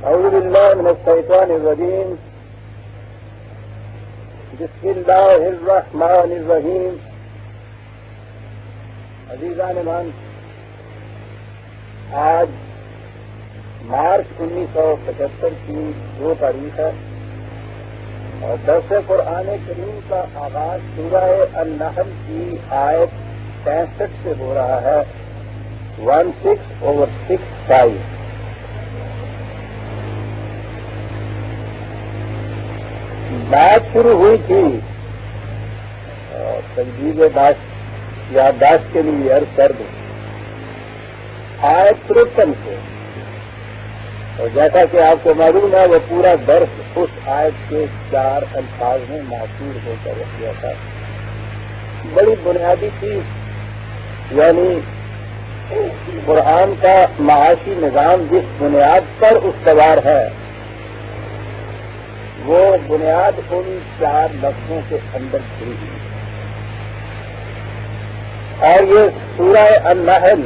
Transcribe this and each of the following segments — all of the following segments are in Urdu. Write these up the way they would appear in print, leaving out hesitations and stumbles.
اعوذ باللہ من الشیطان الرجیم بسم اللہ الرحمن الرحیم. عزیزان مان، آج مارچ 1975 کی 2 تاریخ ہے اور درس قرآن کریم کا آغاز سورہ النحل کی آیت 65 سے ہو رہا ہے. 16/6 بات شروع ہوئی تھی تجدید یادداشت کے لیے عرض کر دوں آیت 53 سے، اور جیسا کہ آپ کو معلوم ہے وہ پورا درس اس آیت کے 4 الفاظ میں محصور ہو کر رکھ گیا تھا. بڑی بنیادی چیز، یعنی قرآن کا معاشی نظام جس بنیاد پر استوار ہے وہ بنیاد ان 4 لفظوں کے اندر کھڑی ہوئی. اور یہ سورہ النحل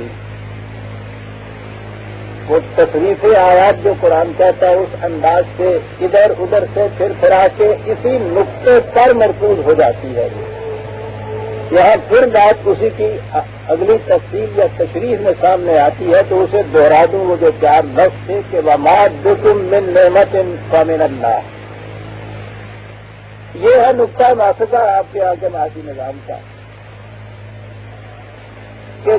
وہ تصریف آیات جو قرآن کہتا ہے اس انداز سے ادھر ادھر سے پھر پھرا کے اسی نقطے پر مرکوز ہو جاتی ہے. یہاں پھر بات اسی کی اگلی تفصیل یا تشریح میں سامنے آتی ہے تو اسے دوہرا دوں. وہ جو 4 لفظ تھے کہ وَمَا بِكُم مِّن نِّعْمَةٍ فَمِنَ اللَّهِ، یہ ہے نقطہ ناصبہ آپ کے آگے معاشی نظام کا کہ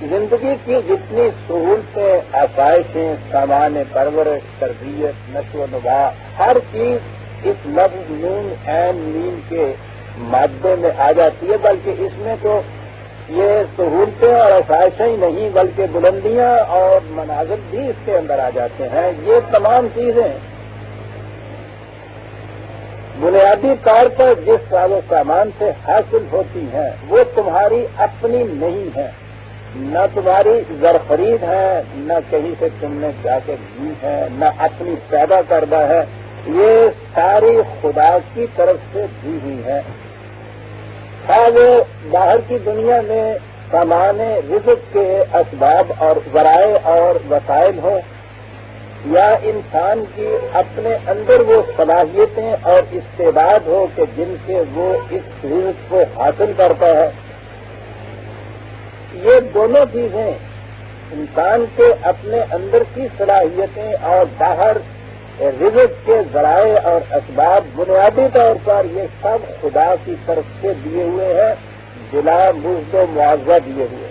زندگی کی جتنی سہولتیں، آسائشیں، سامان پرورش، تربیت، نشو و نما، ہر چیز اس لفظ نون عین میم کے مادے میں آ جاتی ہے. بلکہ اس میں تو یہ سہولتیں اور آسائشیں ہی نہیں بلکہ بلندیاں اور مناظر بھی اس کے اندر آ جاتے ہیں. یہ تمام چیزیں بنیادی طور پر جس ساز و سامان سے حاصل ہوتی ہیں وہ تمہاری اپنی نہیں ہے، نہ تمہاری زرخرید ہے، نہ کہیں سے تم نے جا کے لی ہے، نہ اپنی پیدا کردہ ہے. یہ ساری خدا کی طرف سے دی ہوئی ہے. وہ باہر کی دنیا میں سامان رزق کے اسباب اور ذرائع اور وسائل ہوں، یا انسان کی اپنے اندر وہ صلاحیتیں اور استعداد ہو کہ جن سے وہ اس رزق کو حاصل کرتا ہے. یہ دونوں چیزیں انسان کے اپنے اندر کی صلاحیتیں اور باہر رزق کے ذرائع اور اسباب بنیادی طور پر یہ سب خدا کی طرف سے دیے ہوئے ہیں، بلا مزد و معاوضہ دیے ہوئے.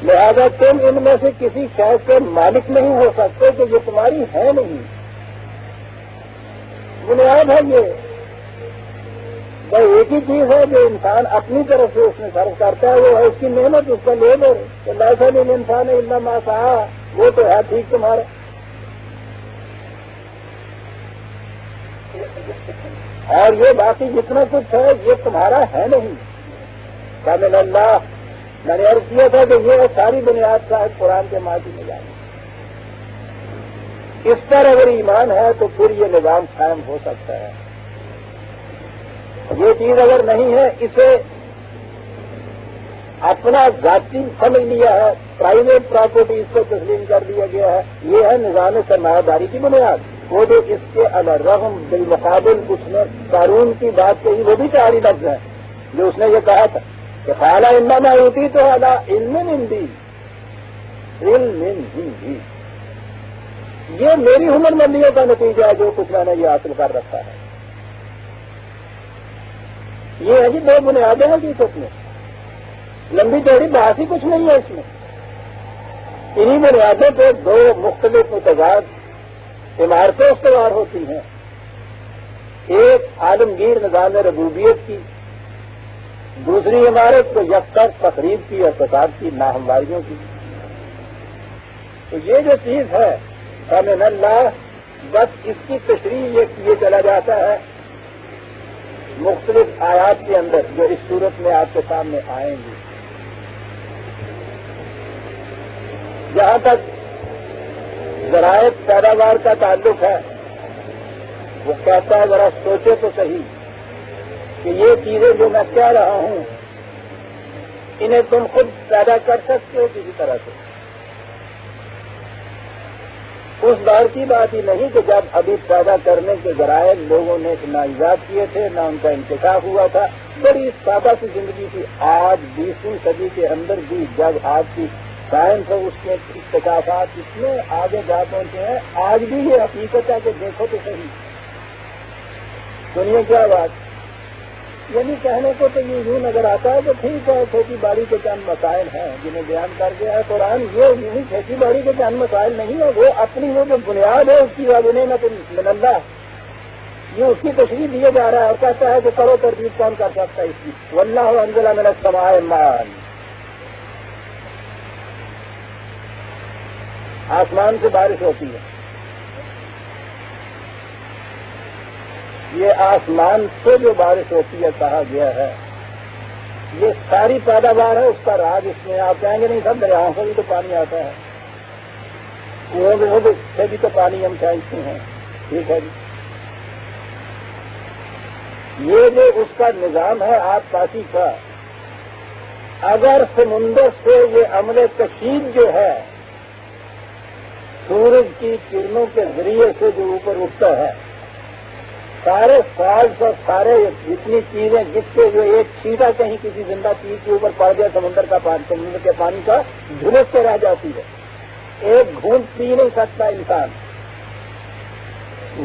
لہذا تم ان میں سے کسی شے کے مالک نہیں ہو سکتے کہ یہ تمہاری ہے نہیں. بنیاد ہے یہ ایک ہی چیز ہے جو انسان اپنی طرف سے اس میں صرف کرتا ہے، وہ ہے اس کی محنت. اس کا لے لو کہ ایسا نہیں انسان ہے الا ما سعی، وہ تو ہے ٹھیک تمہارا. اور یہ باقی جتنا کچھ ہے یہ تمہارا ہے نہیں. کامل اللہ میں نے عرض کیا تھا کہ یہ ساری بنیاد کا ہے قرآن کے معاشی نظام. اس پر اگر ایمان ہے تو پھر یہ نظام قائم ہو سکتا ہے. یہ چیز اگر نہیں ہے، اسے اپنا ذاتی سمجھ لیا ہے، پرائیویٹ پراپرٹی اس کو تسلیم کر دیا گیا ہے. یہ ہے نظام سرمایہ داری کی بنیاد. وہ جو اس کے الرغم بالمقابل اس نے قانون کی بات کہی وہ بھی 4 لفظ ہے جو اس نے یہ کہا تھا کہ خالہ انما اوتی تو اعلیٰ علم ہندی علم ہندی. یہ میری ہنر مندیوں کا نتیجہ ہے جو کچھ میں نے یہ حاصل کر رکھا ہے. یہ ہے جی 2 بنیادیں ہیں اس میں، لمبی چوڑی بحث ہی کچھ نہیں ہے اس میں. انہی بنیادوں پہ 2 مختلف متضاد عمارتیں استوار ہوتی ہیں. ایک عالمگیر نظام ربوبیت کی، دوسری عمارت کو یکسر تقریب کی اور فساد کی، ناہمواریوں کی. تو یہ جو چیز ہے کامل اللہ، بس اس کی تشریح یہ کیے چلا جاتا ہے مختلف آیات کے اندر جو اس صورت میں آپ کے سامنے آئیں گی. جہاں تک ذرائع پیداوار کا تعلق ہے وہ کہتا ہے ذرا سوچے تو صحیح کہ یہ چیزیں جو میں کہہ رہا ہوں انہیں تم خود پیدا کر سکتے ہو کسی طرح سے؟ اس دور کی بات ہی نہیں کہ جب ابھی پیدا کرنے کے ذرائع لوگوں نے نہ ایجاد کیے تھے، نہ ان کا انکشاف ہوا تھا. بڑی سادہ سی زندگی تھی. آج 20ویں صدی کے اندر بھی جب آج کی سائنس اور اس کے اکتشافات اتنے آگے جا پہنچے ہیں، آج بھی یہ حقیقت ہے کہ دیکھو تو صحیح. سنیے کیا بات، یعنی کہنے کو تو یوں نظر آتا ہے کہ ٹھیک ہے کھیتی باڑی کے چند مسائل ہیں جنہیں بیان کر دیا ہے قرآن. یہ یوں کھیتی باڑی کے چند مسائل نہیں ہے، وہ اپنی وہ جو بنیاد ہے اس کی وجہ من اللہ، یہ اس کی تشریح دیے جا رہا ہے اور کہتا ہے کہ کرو تردید کون کر سکتا ہے اس کی. واللہ انزل من السماء ماء، آسمان سے بارش ہوتی ہے. یہ آسمان سے جو بارش ہوتی ہے کہا گیا ہے، یہ ساری پیداوار ہے، اس کا راج اس میں. آپ کہیں گے نہیں سب دریاؤں سے بھی تو پانی آتا ہے، کنویں سے بھی تو پانی ہم کھینچتے ہیں. ٹھیک ہے جی، یہ جو اس کا نظام ہے آب پاشی کا، اگر سمندر سے یہ عمل کشید جو ہے سورج کی کرنوں کے ذریعے سے جو اوپر اٹھتا ہے، سارے فالس اور سارے جتنی چیزیں جس سے جو ایک چھینٹا کہیں کسی زندہ چیز کے اوپر پڑ گیا سمندر کا پانی، سمندر کے پانی کا جھلس کے رہ جاتی ہے. ایک گھونٹ پی نہیں سکتا انسان.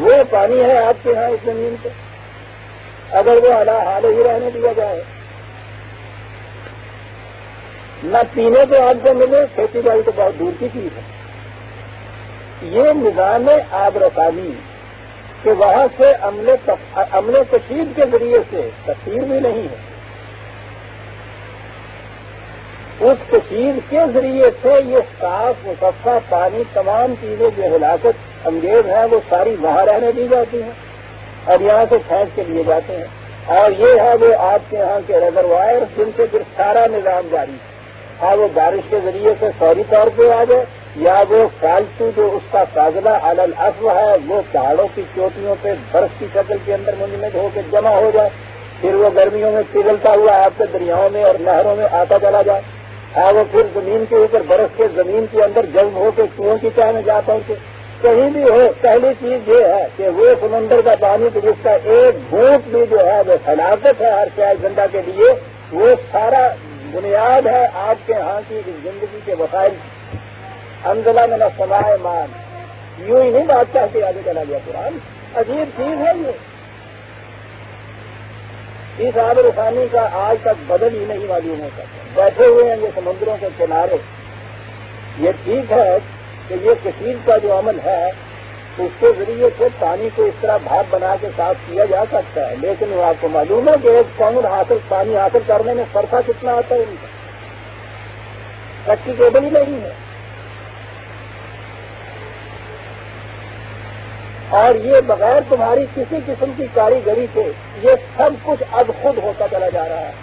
وہ پانی ہے آپ کے ہاں اس زمین پہ، اگر وہ حال ہی رہنے دیا جائے، نہ پینے کو آپ کو ملے، کھیتی باڑی تو بہت دور کی چیز ہے. یہ نظام آب رسانی کہ وہاں سے عمل کشید کے ذریعے سے تفسیر بھی نہیں ہے. اس کشید کے ذریعے سے یہ صاف مصفا پانی، تمام چیزیں جو ہلاکت انگیز ہیں وہ ساری وہاں رہنے دی جاتی ہیں اور یہاں سے کھینچ کے لیے جاتے ہیں. اور یہ ہے وہ آپ کے یہاں کے ریزروائر جن سے پھر سارا نظام جاری ہے. ہاں وہ بارش کے ذریعے سے فوری طور پہ آ جائے، یا وہ فالتو جو اس کا فاضلہ علی الاصل ہے وہ پہاڑوں کی چوٹیوں پہ برف کی شکل کے اندر منجمد ہو کے جمع ہو جائے، پھر وہ گرمیوں میں پگھلتا ہوا آپ کے دریاؤں میں اور نہروں میں آتا چلا جائے. ہاں وہ پھر زمین کے اوپر برف کے زمین کے اندر جذب ہو کے کنویں کی چاہ میں جا پہنچے. کہیں بھی ہو، پہلی چیز یہ ہے کہ وہ سمندر کا پانی جس کا ایک گھونٹ بھی جو ہے وہ ہلاکت ہے ہر شاید زندہ کے لیے، وہ سارا بنیاد ہے آپ کے ہاں کی زندگی کے وسائل. انزل من السماء ماء، یوں ہی نہیں بات کہتے آگے چلا گیا قرآن. عجیب چیز ہے یہ. اس آب رسانی کا آج تک بدل ہی نہیں معلوم ہوتا. بیٹھے ہوئے ہیں یہ سمندروں کے کنارے. یہ ٹھیک ہے کہ یہ کشید کا جو عمل ہے اس کے ذریعے سے پانی کو اس طرح بھاپ بنا کے صاف کیا جا سکتا ہے، لیکن وہ آپ کو معلوم ہے کہ ایک پاؤنڈ پانی حاصل کرنے میں صرفہ کتنا آتا ہے ان کا؟ کچی کیبل ہی نہیں ہے. اور یہ بغیر تمہاری کسی قسم کی کاریگری کے یہ سب کچھ اب خود ہوتا چلا جا رہا ہے.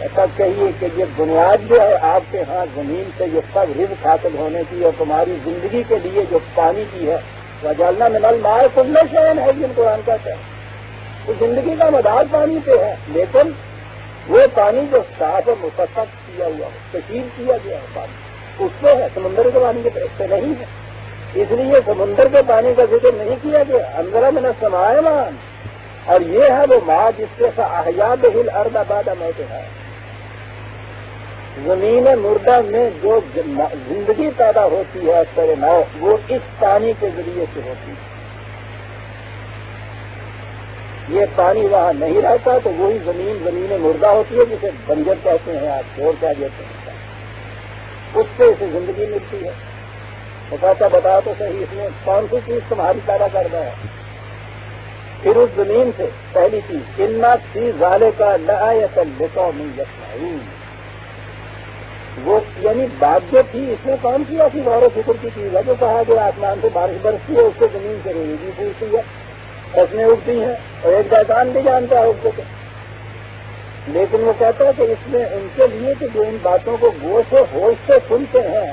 ایسا کہیے کہ یہ بنیاد جو ہے آپ کے ہاں زمین سے یہ سب رزق حاصل ہونے کی اور تمہاری زندگی کے لیے جو پانی کی ہے، وجعلنا من الماء کل شیء ہے جن قرآن کہتا ہے. تو زندگی کا مدار پانی پہ ہے، لیکن وہ پانی جو صاف اور مصفف کیا ہوا ہے، تشکیل کیا گیا ہے پانی، اس سے ہے، سمندر کے پانی کے طرف سے نہیں ہے. اس لیے سمندر کے پانی کا ذکر نہیں کیا گیا. انزل من السماء ماء، اور یہ ہے وہ ماء جس سے احیا بہ الارض بعد موتها، زمین مردہ میں جو زندگی پیدا ہوتی ہے اثر نو، وہ اس پانی کے ذریعے سے ہوتی ہے. یہ پانی وہاں نہیں رہتا تو وہی زمین مردہ ہوتی ہے جسے بنجر کہتے ہیں، آپ چور کہہ دیتے ہیں. اس سے اسے زندگی ملتی ہے. تو کہتا بتا تو صحیح اس میں کون سی چیز تمہاری پیدا کرنا ہے؟ پھر اس زمین سے پہلی چیز انا فی ذالک لآیۃ لقوم یسمعون، وہ یعنی بات جو تھی اس میں کون سی ایسی غور و فکر کی چیز ہے جو کہا کہ آسمان سے بارش برستی ہے، اس سے زمین سے روزی پھولتی ہے، فصلیں اگتی ہیں، اور ایک دہقان بھی جانتا ہے اس کو. لیکن وہ کہتا ہے کہ اس میں ان کے لیے کہ جو ان باتوں کو گوش و ہوش سے سنتے ہیں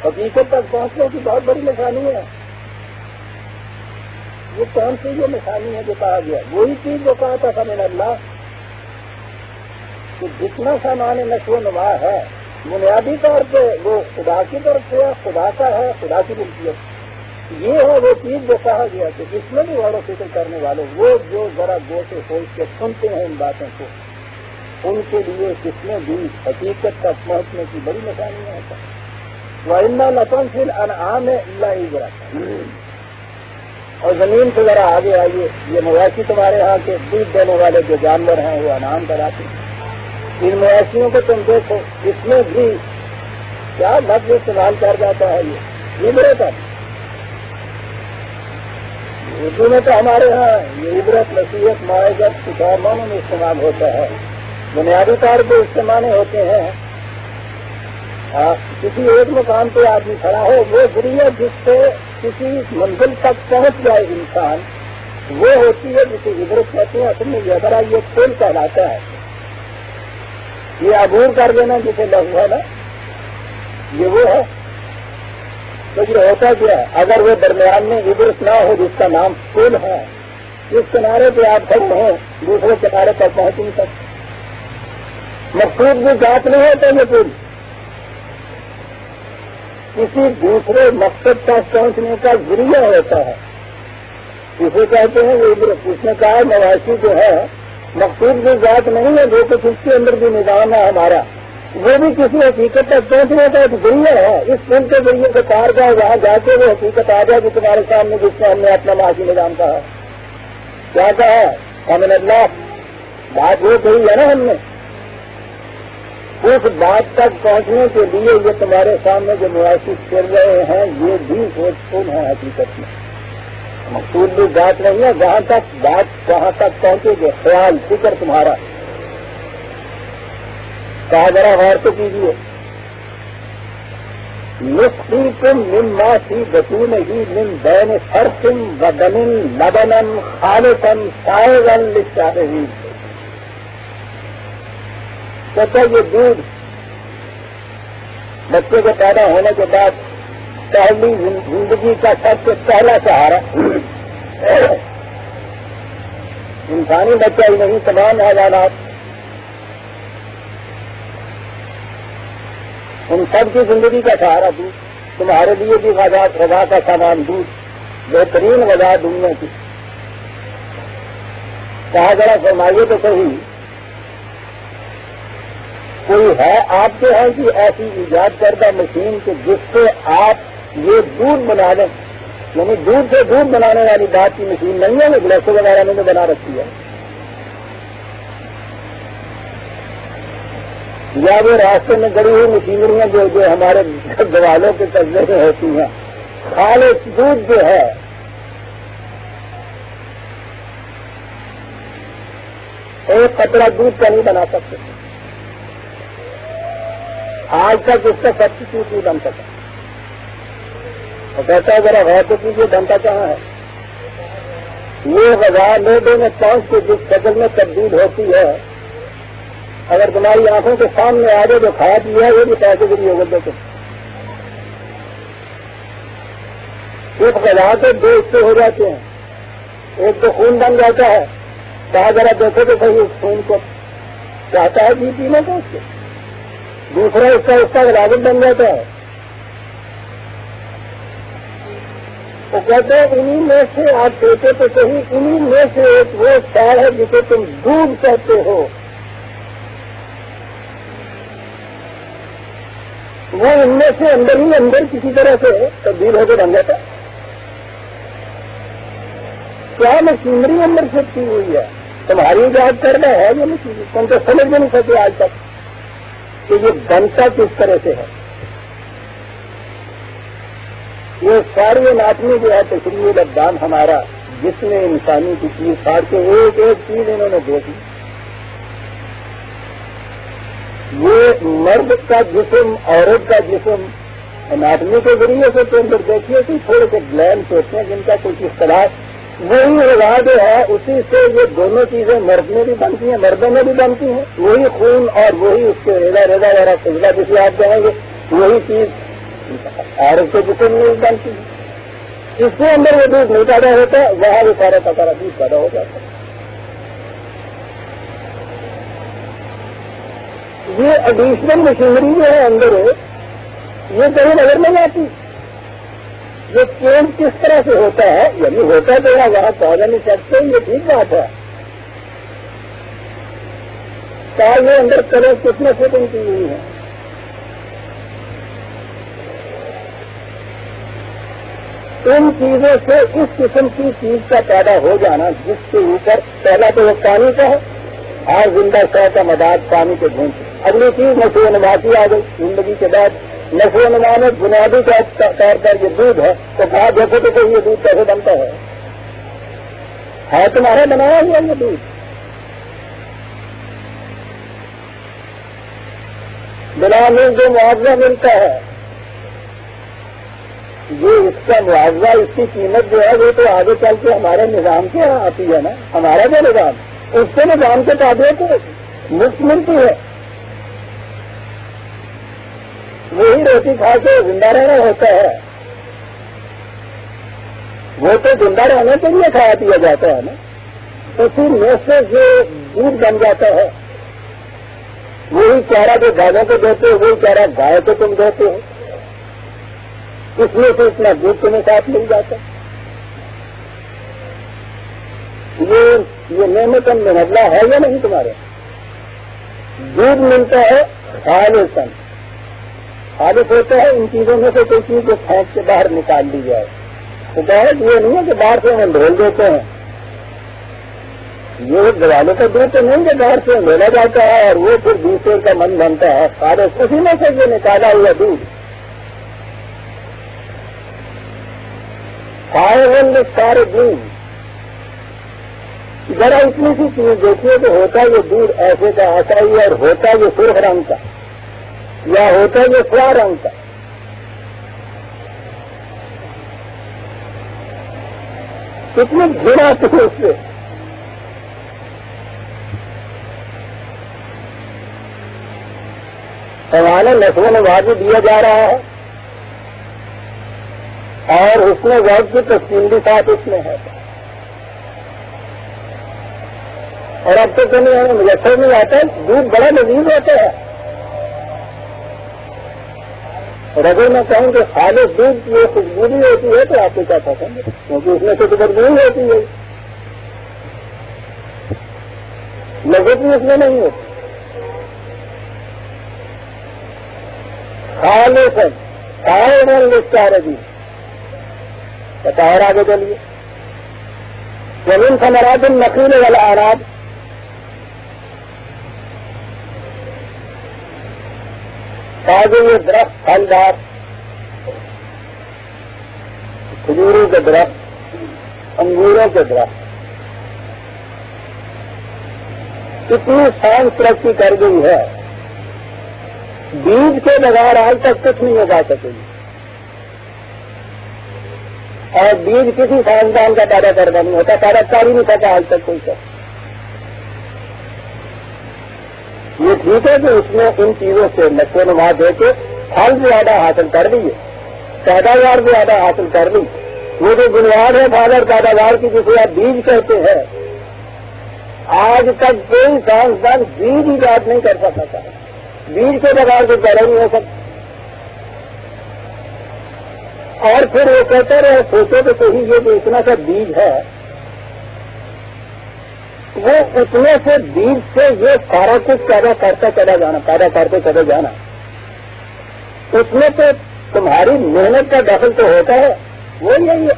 حقیقت تک پہنچنے کی بہت بڑی نشانی ہے. یہ کون سی یہ نشانی ہے جو کہا گیا؟ وہی چیز جو کہا تھا فمن اللہ، کہ جتنا سامان نشو و نما ہے بنیادی طور پہ وہ خدا کی طرف سے خدا کا ہے، خدا کی ملکیت۔ یہ ہے وہ چیز جو کہا گیا کہ جس میں بھی غور و فکر کرنے والے وہ جو ذرا غور سے سوچ کے سنتے ہیں ان باتوں کو، ان کے لیے کس میں بھی حقیقت تک پہنچنے کی بڑی نشانیاں ہوتا ہے۔ وَإِنَّا لَكُمْ فِي الْأَنْعَامِ لَعِبْرَةً۔ اور زمین سے ذرا آگے آئیے، یہ مویشی تمہارے ہاں کے دودھ دینے والے جو جانور ہیں وہ انعام کراتے ہیں، ان مویشیوں کو تم دیکھو، اس میں بھی کیا لفظ استعمال کر جاتا ہے یہ عبرت ہے۔ اردو میں تو ہمارے ہاں یہ عبرت، نصیحت، معزت کچھ اور معنوں میں استعمال ہوتا ہے۔ بنیادی طور پہ استعمال ہوتے ہیں کسی ایک مقام پہ آدمی کھڑا ہو، وہ ذریعہ جس سے کسی منزل تک پہنچ جائے انسان، وہ ہوتی ہے جسے عبرت کہتے ہیں۔ اصل میں یہ ذرا یہ پل کہلاتا ہے، یہ عبور کر دینا جسے لفظ ہے نا، یہ وہ ہے۔ تو یہ ہوتا کیا ہے، اگر وہ درمیان میں عبرت نہ ہو جس کا نام پل ہے، اس کنارے پہ آپ کھڑے ہیں دوسرے کنارے پر پہنچ نہیں سکتے، مقصود بھی ذات نہیں ہوتا یہ پل، کسی دوسرے مقصد تک پہنچنے کا ذریعہ ہوتا ہے، اسے کہتے ہیں وہ عبرت۔ اس نے کہا مواشی جو ہے مقصود بھی ذات نہیں ہے، جو کچھ اس کے اندر بھی نظام ہے ہمارا، وہ بھی کسی حقیقت تک پہنچنے کا ایک ذریعہ ہے۔ اس پل کے ذریعے سے پار جائے، وہاں جا کے وہ حقیقت آ جائے جو تمہارے سامنے، جس میں ہم نے اپنا معاشی نظام کہا۔ کیا کہا امن اللہ، بات وہ کہی ہے نا ہم نے، اس بات تک پہنچنے کے لیے یہ تمہارے سامنے جو معاشی چل رہے ہیں یہ بھی ایک پل ہے حقیقت میں، مقصود بھی بات نہیں ہے، جہاں تک بات وہاں تک پہنچے گے، خیال فکر تمہارا۔ کہا ذرا غور تو کیجیے، نسقیکم مما فی بطونہ من بین فرث ودم لبنا خالصا سائغا للشاربین۔ کہتا یہ دودھ بچے کے پیدا ہونے کے بعد پہلی زندگی کا سب سے پہلا سہارا، انسانی بچہ ہی نہیں تمام حیوانات، ان سب کی زندگی کا سہارا دودھ۔ تمہارے لیے بھی غذا کا سامان دودھ، بہترین غذا دنیا کی۔ کہا ذرا فرمائیے تو صحیح، کوئی ہے آپ کے ہیں کہ ایسی ایجاد کردہ مشین کہ جس سے آپ یہ دودھ بنا لیں، یعنی دودھ سے دودھ بنانے والی بات کی مشین نہیں ہے، وہ گلاسوں وغیرہ میں بنا رکھی ہے، یا وہ راستے میں گڑی ہوئی مشینریاں جو ہمارے گوالوں کے قبضے میں ہوتی ہیں۔ خالص دودھ جو ہے ایک قطرہ دودھ کا نہیں بنا سکتے، آج تک اس کا سبسٹیوٹ نہیں بن سکا۔ اور کہتا ہے ذرا غور تو کیجیے بنتا کہاں ہے؟ یہ غذا لوگوں میں پہنچ کے جس شکل میں تبدیل ہوتی ہے، اگر تمہاری آنکھوں کے سامنے آ جائے جو کھایا پیا ہے، یہ بھی پیسے کے لیے ہوگا دیکھو۔ اس غذا کے دو حصے ہو جاتے ہیں، ایک تو خون بن جاتا ہے، کہا ذرا دیکھو تو صحیح اس خون کو چاہتا ہے جی پینے کو، اس کے دوسرا اس کا غذا بن جاتا ہے۔ وہ کہتے ہیں انہی میں سے آپ دیکھے تو صحیح، انہی میں سے ایک وہ سال ہے جسے تم دودھ کہتے ہو، وہ ان میں سے اندر ہی اندر کسی طرح سے تبدیل ہو کے بن جاتا ہے۔ کیا مشینری اندر سے کی ہوئی ہے، تمہاری یاد کرنا ہے یہ مشینری، تم تو سمجھ بھی نہیں سکے آج تک کہ یہ بنتا کس طرح سے ہے۔ یہ ساری اناٹمی جو ہے تشریح الابدان ہمارا، جس میں انسانی کی چیز پھاڑ کے ایک ایک چیز انہوں نے دیکھی۔ یہ مرد کا جسم، عورت کا جسم، اناٹمی کے ذریعے سے تو اندر دیکھیے کہ تھوڑے سے گلینڈ ہوتے ہیں جن کا کچھ اختلاف، وہی غذا جو ہے اسی سے یہ دونوں چیزیں مرد میں بھی بنتی ہیں، مردوں میں بھی بنتی ہیں، وہی خون اور وہی اس کے ریزا وغیرہ سجدہ جسے آپ کہیں گے، وہی چیز عورت کے جسم میں بھی بنتی ہے۔ اس کے اندر وہ دودھ نہیں پیدا ہوتا، وہاں وہ سارا کا سارا دودھ پیدا ہو جاتا ہے۔ یہ ایڈیشنل مشینری جو ہے اندر یہ کہیں نظر نہیں آتی. یہ چینج کس طرح سے ہوتا ہے، یعنی ہوتا تو وہاں پودا نہیں سکتے، یہ ٹھیک بات ہے. یہ اندر کرے کتنے سیکنڈ کی ہوئی ہے. ان چیزوں سے اس قسم کی چیز کا پیدا ہو جانا جس کے اوپر پہلا تو وہ پانی کا ہے، ہر زندہ شے کا مداد پانی کے گھوم. اگلی چیز نشو و نما کی آ گئی زندگی کے بعد. نشو و نما میں بنیادی طور پر یہ دودھ ہے، تو کہا دیکھو تو کوئی یہ دودھ کیسے بنتا ہے تمہارا بنایا ہوا یہ دودھ. بنا میں جو معاوضہ ملتا ہے، یہ اس کا معاوضہ، اس کی قیمت جو ہے وہ تو آگے چل کے ہمارے نظام کے یہاں آتی ہے نا. ہمارا جو نظام اس کے نظام کے تابع تو مفت ملتی ہے. وہی روٹی کھا کے زندہ رہنا ہوتا ہے، وہ تو زندہ رہنے کے لیے کھایا پیا جاتا ہے نا. اسی میں سے جو دودھ بن جاتا ہے وہی چارہ جو گاجوں کو دیتے ہو، وہی چارہ گائے کو تم دیتے ہو، اس میں سے اتنا دودھ تمہیں ساتھ مل جاتا ہے. یہ نعمت منزلہ ہے یا نہیں تمہارے؟ دودھ ملتا ہے خالصاً. خالص ہوتا ہے ان چیزوں میں سے کوئی چیز کو پھینک کے باہر نکال لی جائے. تو بہت یہ نہیں ہے کہ باہر سے ہم ڈھول دیتے ہیں. یہ گوالے کا دودھ تو نہیں کہ باہر سے ڈھولا جاتا ہے اور وہ پھر دوسرے کا من بنتا ہے. خالص اسی میں سے یہ نکالا ہوا دودھ. سارے دودھ ذرا اتنی سی چیز دیکھیے کہ ہوتا یہ دودھ ایسے کا ایسا ہی، اور ہوتا یہ سرخ رنگ کا یا ہوتا یہ سیاہ رنگ کا. کتنی گھنا تھی اس سے. سوال نشو و نما بھی دیا جا رہا ہے اور اس میں وقت کی تفصیل بھی ساتھ اس میں ہے. اور اب تو کہیں ہمیں مجسر نہیں آتا ہے، دودھ بڑا لذیذ ہوتا ہے. اور اگر میں کہوں کہ خالص دودھ کی خوشبو بھی ہوتی ہے تو آپ کو کیا پسند ہے؟ کیونکہ اس میں سے تو بدبو ہی ہوتی ہے، لذت بھی اس میں نہیں ہوتی. خالص ہے بھی بتاؤ آگے چلیے. زمین ثمرات النخیل والاعناب، تازے یہ درخت پھلدار کھجوروں کے درخت، انگوروں کے درخت، اتنی سائنس ترقی کر گئی ہے، بیج کے بغیر آج تک کچھ نہیں اگا سکے گی. اور بیج کسی سائنسدان کا پیدا کرنا نہیں ہوتا، پیدا کر ہی نہیں سکتا آج تک کوئی شخص. یہ ٹھیک ہے کہ اس نے ان چیزوں سے نشو و نما دے کے پھل زیادہ حاصل کر لیے، پیداوار زیادہ حاصل کر لی. وہ جو بنیاد ہے فادر پیداوار کی جسے آپ بیج کہتے ہیں، آج تک کوئی سائنسدان بیج ایجاد نہیں کر سکتا تھا. بیج کے بغیر کوئی پیدا نہیں ہو سکتا. اور پھر وہ کہتے رہے سوچو تو صحیح یہ جو اتنا سا بیج ہے، وہ اتنے سے بیج سے یہ سارا کچھ پیدا کرتا چلا جانا، پیدا کرتے چلے جانا، اس میں تو تمہاری محنت کا دخل تو ہوتا ہے. وہ یہی ہے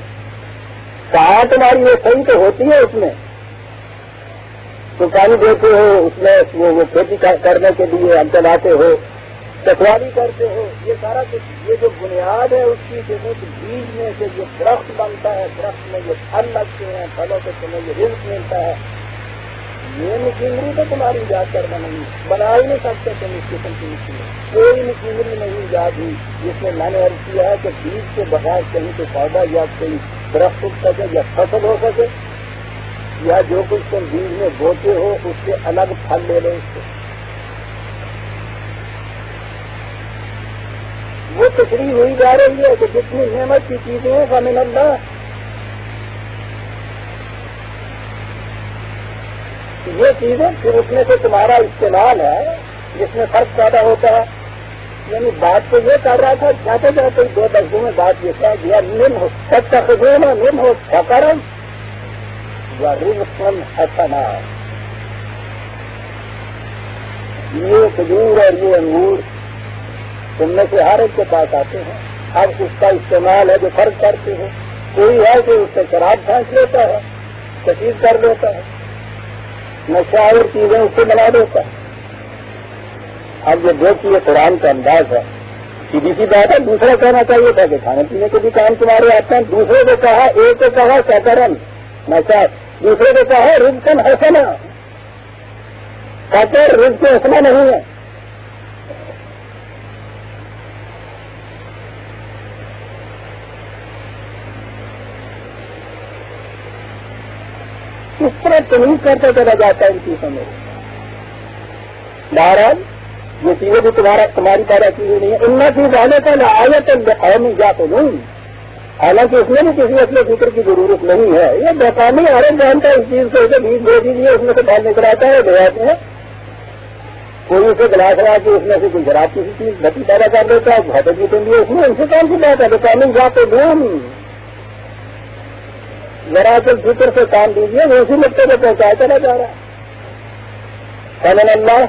کہاں تمہاری یہ صحیح تو ہوتی ہے. اس میں تو پانی دیتے ہو، اس میں وہ کھیتی کرنے کے لیے ہم چلاتے ہو، کٹواری کرتے ہو، یہ سارا کچھ یہ جو بنیاد ہے اس کی بیج میں سے جو درخت بنتا ہے، درخت میں جو پھل لگتے ہیں، پھلوں سے تمہیں جو رزق ملتا ہے، یہ مشینری تو تمہاری ایجاد کرنا نہیں، بنا ہی نہیں سکتے تم اس قسم کی مشینری. کوئی مشینری نہیں ایجاد ہوئی جس میں نے عرض کیا ہے کہ بیج کے بغیر کہیں سے پودا یا کوئی درخت اگ سکے یا فصل ہو سکے، یا جو کچھ تم بیج میں بوتے ہو اس سے الگ پھل لے لو. اس سے وہ تشریح ہوئی جا رہی ہے کہ جتنی نعمت کی چیزیں ہیں فمن اللہ. یہ چیزیں پھر اس میں سے تمہارا استعمال ہے، جس میں فرق پیدا ہوتا ہے. یعنی بات تو یہ کر رہا تھا، جاتے جاتے 2 لفظوں میں بات یہ کہہ دیا، نم ہو سب کا خزون ہے، نم ہو فقرم و رزقن حسنا. یہ کھجور اور یہ انگور تم میں سے ہر ایک کے پاس آتے ہیں. اب اس کا استعمال ہے جو فرق کرتے ہیں. کوئی ہے کہ اس سے شراب پھینک لیتا ہے، تشہیر کر لیتا ہے، نشاور چیزیں اس سے بنا دیتا ہے. اب یہ دیکھیے قرآن کا انداز ہے، سیدھی سی بات ہے. دوسرا کہنا چاہیے تھا کہ کھانے پینے کے بھی کام تمہارے آتے ہیں. دوسرے کو کہا، ایک کو کہا سکرن نشا، دوسرے کو کہا رزقن حسنا. سکر رزق حسنا نہیں ہے. کس طرح تمیز کرتے چلا جاتا ہے ان چیزوں میں. بہرحال یہ چیزیں بھی تمہاری پیدا کی ہوئی نہیں ہے. ان میں چیز آنے کا لآیت قومی یعقلون، حالانکہ اس میں بھی کسی اصل فکر کی ضرورت نہیں ہے. یہ بقامی عالم جانتا ہے اس چیز کو، اسے بیج دے دیجیے، اس میں سے باہر نکل آتا ہے، لے آتے ہیں. کوئی اسے گلاس لا کے اس میں سے کوئی شراب کسی چیز بتی پیدا کر دیتا ہے، گھاٹے کی تم اس میں ان سے کون سی بات ہے. بقامی یعقلون، ذرا سے فکر سے کام دیجیے، وہ اسی نقطے پہ پہنچایا چلا جا رہا ہے. سبحان اللہ.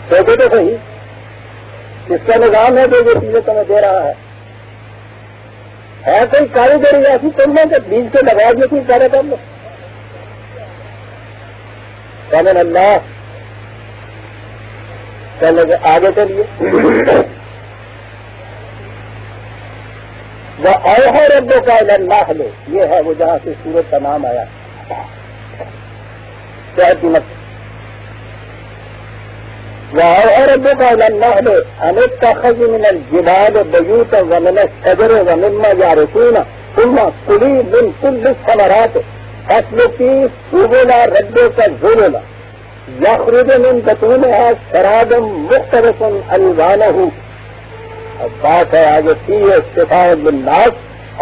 سوچے تو صحیح، اس کا نظام ہے جو یہ چیزیں تمہیں دے رہا ہے کوئی کاریگری ایسی تم نے کہ بیج کے لگا یہ چیز پیدا کر لو. سبحان اللہ. چلے آگے چلیے. وہ اوحى ربك الى النحل، یہ ہے وہ جہاں سے سورت کا نام آیا. وأوحى ربك إلى النحل أن اتخذوا من الجبال بيوتا ومن الشجر ومما يعرشون ثم كلي من كل الثمرات فاسلكي سبل ربك ذللا يخرج من بطونها شراب مختلف ألوانه. اب بات ہے آگے فی شفاء للناس،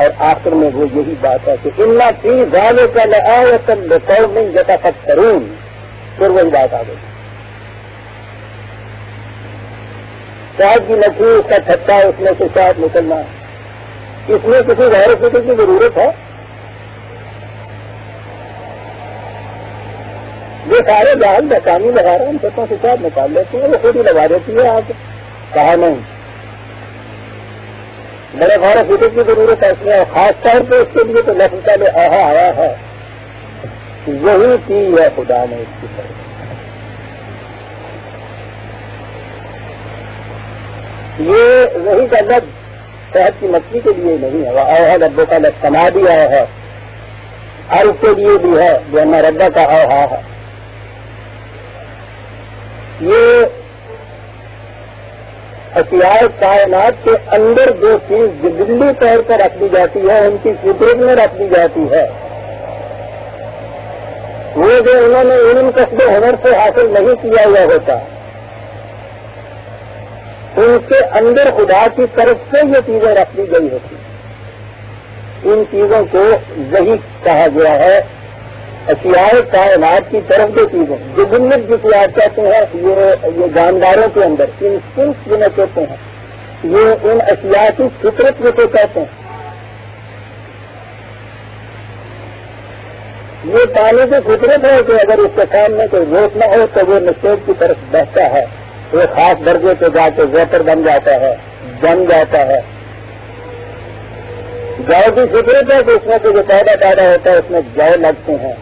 اور آخر میں وہ یہی بات ہے کہ ان فی ذلک لآیۃ لقوم یتفکرون. پھر وہی بات آ گئی. شاید کی مچھلی، اس کا چھٹا، اس میں سے شاید نکلنا، اس میں کسی غیر فکر کی ضرورت ہے؟ یہ سارے جہاز بچانی لگا رہے ہیں، ہم چھتوں سے شاید نکال لیتے ہیں، وہ خود ہی لگا دیتی ہے. آج کہا نہیں، بڑے غور و فکر کی ضرورت ہے اس میں، اور خاص طور پہ اس کے لیے تو لفظ پہلے آیا ہے. یہی کی ہے خدا نے اس کی طرف. یہ وہی کا لفظ شہد کی مچھلی کے لیے نہیں ہے. وہ اوحى ربك کا لفظ سما بھی آیا ہے، اور اس کے لیے بھی ہے جو ان ربا کا اوحى ہے. یہ اشیاء کائنات کے اندر جو چیز جبلی طور پر رکھ دی جاتی ہے، ان کی فطرت میں رکھ دی جاتی ہے، وہ جو انہوں نے علم کسب و ہنر سے حاصل نہیں کیا ہوا ہوتا، ان کے اندر خدا کی طرف سے یہ چیزیں رکھ دی گئی ہوتی. ان چیزوں کو وحی کہا گیا ہے. اشیاء کائنات کی طرف جو چیزیں جبلت جسے آپ کہتے ہیں، یہ جانداروں کے اندر انسٹنکٹ جنہیں کہتے ہیں، یہ ان اشیاء کی فطرت جسے کہتے ہیں. یہ پانی کی فطرت ہے کہ اگر اس کے سامنے کوئی روک نہ ہو تو وہ نشیب کی طرف بہتا ہے، وہ خاص درجے پہ جا کے ویپر بن جاتا ہے، جم جاتا ہے. جو کی فطرت ہے کہ اس میں جو پودا پیدا ہوتا ہے اس میں جو لگتے ہیں.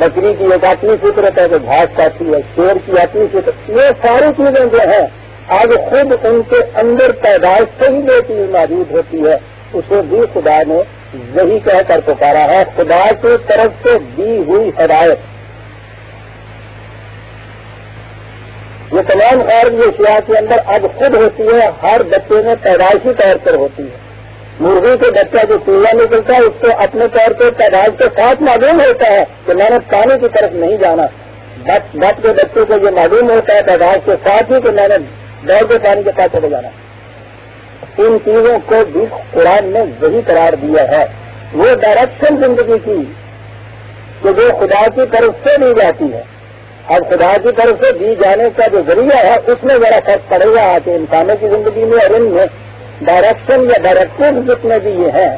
بکری کی ایک اپنی فطرت ہے جو گھاس کھاتی ہے، شیر کی اپنی فطرت. یہ ساری چیزیں جو ہیں آج خود ان کے اندر پیدائش سے ہی جو چیز موجود ہوتی ہے، اسے بھی خدا نے وہی کہہ کر پکارا ہے، خدا کی طرف سے دی ہوئی ہدایت. یہ تمام خیر یہ اشیاء کے اندر اب خود ہوتی ہے، ہر بچے میں پیدائشی طور پر ہوتی ہے. مرغی کے بچہ جو چوہا نکلتا ہے اس کو اپنے طور پہ پیدائش کے ساتھ معلوم ہوتا ہے کہ میں نے پانی کی طرف نہیں جانا. بچ کے بچے کو یہ معلوم ہوتا ہے پیدائش کے ساتھ ہی کہ میں نے دوڑ کے پانی کے پاس چلے جانا. ان چیزوں کو بھی قرآن نے وہی قرار دیا ہے. وہ ڈائریکشن زندگی کی کہ جو خدا کی طرف سے دی جاتی ہے. اب خدا کی طرف سے دی جانے کا جو ذریعہ ہے اس میں ذرا فرق پڑے گا کہ انسانوں کی زندگی میں اور ان میں ڈائریکشن یا ڈائریکٹیو جتنے بھی یہ ہیں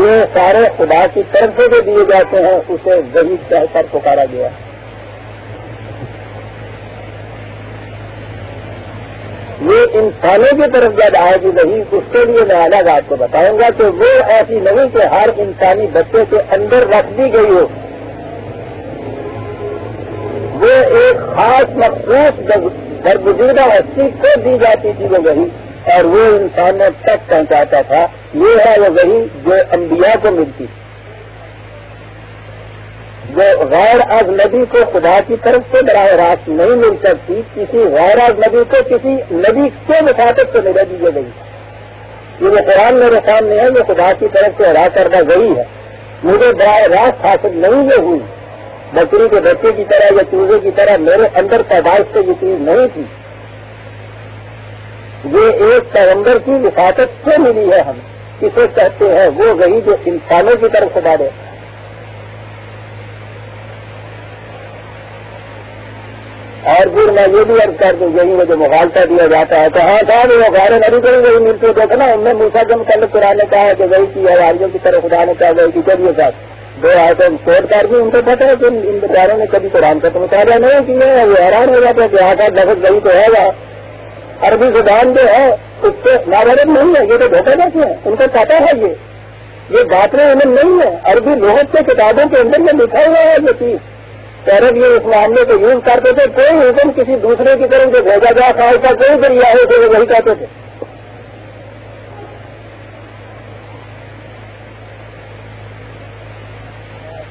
یہ سارے خدا کی طرف سے جو دیے جاتے ہیں اسے وحی کہہ کر پکارا گیا. یہ انسانوں کی طرف جب آئے گی وحی اس کے لیے میں الگ آپ کو بتاؤں گا کہ وہ ایسی نہیں کہ ہر انسانی بچے کے اندر رکھ دی گئی ہو. وہ ایک خاص مخصوص برگزیدہ ہستی کو دی جاتی تھی وہ وحی اور وہ انسانوں تک پہنچاتا تھا. یہ ہے وہ وحی جو انبیاء کو ملتی جو غیر اجنبی کو خدا کی طرف سے براہ راست نہیں مل سکتی. کسی غیر اجنبی کو کسی نبی کے مخاطب سے ملے دی گئی. یہ جو قرآن میرے سامنے ہے یہ خدا کی طرف سے ادا کردہ وحی ہے. مجھے براہ راست حاصل نہیں یہ ہوئی بکری کے بچے کی طرح یا چوزے کی طرح میرے اندر پیدائش سے یہ چیز نہیں تھی. یہ ایک پیغمبر کی وفاقت سے ملی ہے. ہم کسے کہتے ہیں وہ وہی جو انسانوں کی طرف سے ڈالے. اور پھر میں یہ بھی عرض کر دوں یہی وہ جو مغالطہ دیا جاتا ہے کہ ہاں صاحب وہ غیر نبی کو بھی وہی ملتی ہے. دیکھو نا ان میں موسیٰ کے متعلق قرآن نے کہا ہے کہ وہی کی حواریوں کی طرف خدا نے کہا وہی کی. چلیے صاحب دو آیتیں کوٹ کر بھی ان کو پتہ ہے کہ ان بیچاروں نے کبھی قرآن کا تو مطالعہ نہیں کیا ہے. وہ حیران ہو جاتا ہے کہ آٹھ لفظ وہی تو ہے گا. عربی زبان جو ہے اس سے ناغرب نہیں ہے. یہ تو دھوکہ دیتے ہیں. ان کو پتہ ہے یہ باطل علم نہیں ہے. عربی لغت کے کتابوں کے اندر میں لکھا ہوا ہے یہ چیز. عرب یہ اس معاملے کو یوز کرتے تھے. کوئی حکم کسی دوسرے کی طرف جو بھیجا جا خاص کا کوئی ذریعہ ہے تو وہ وہی کہتے تھے.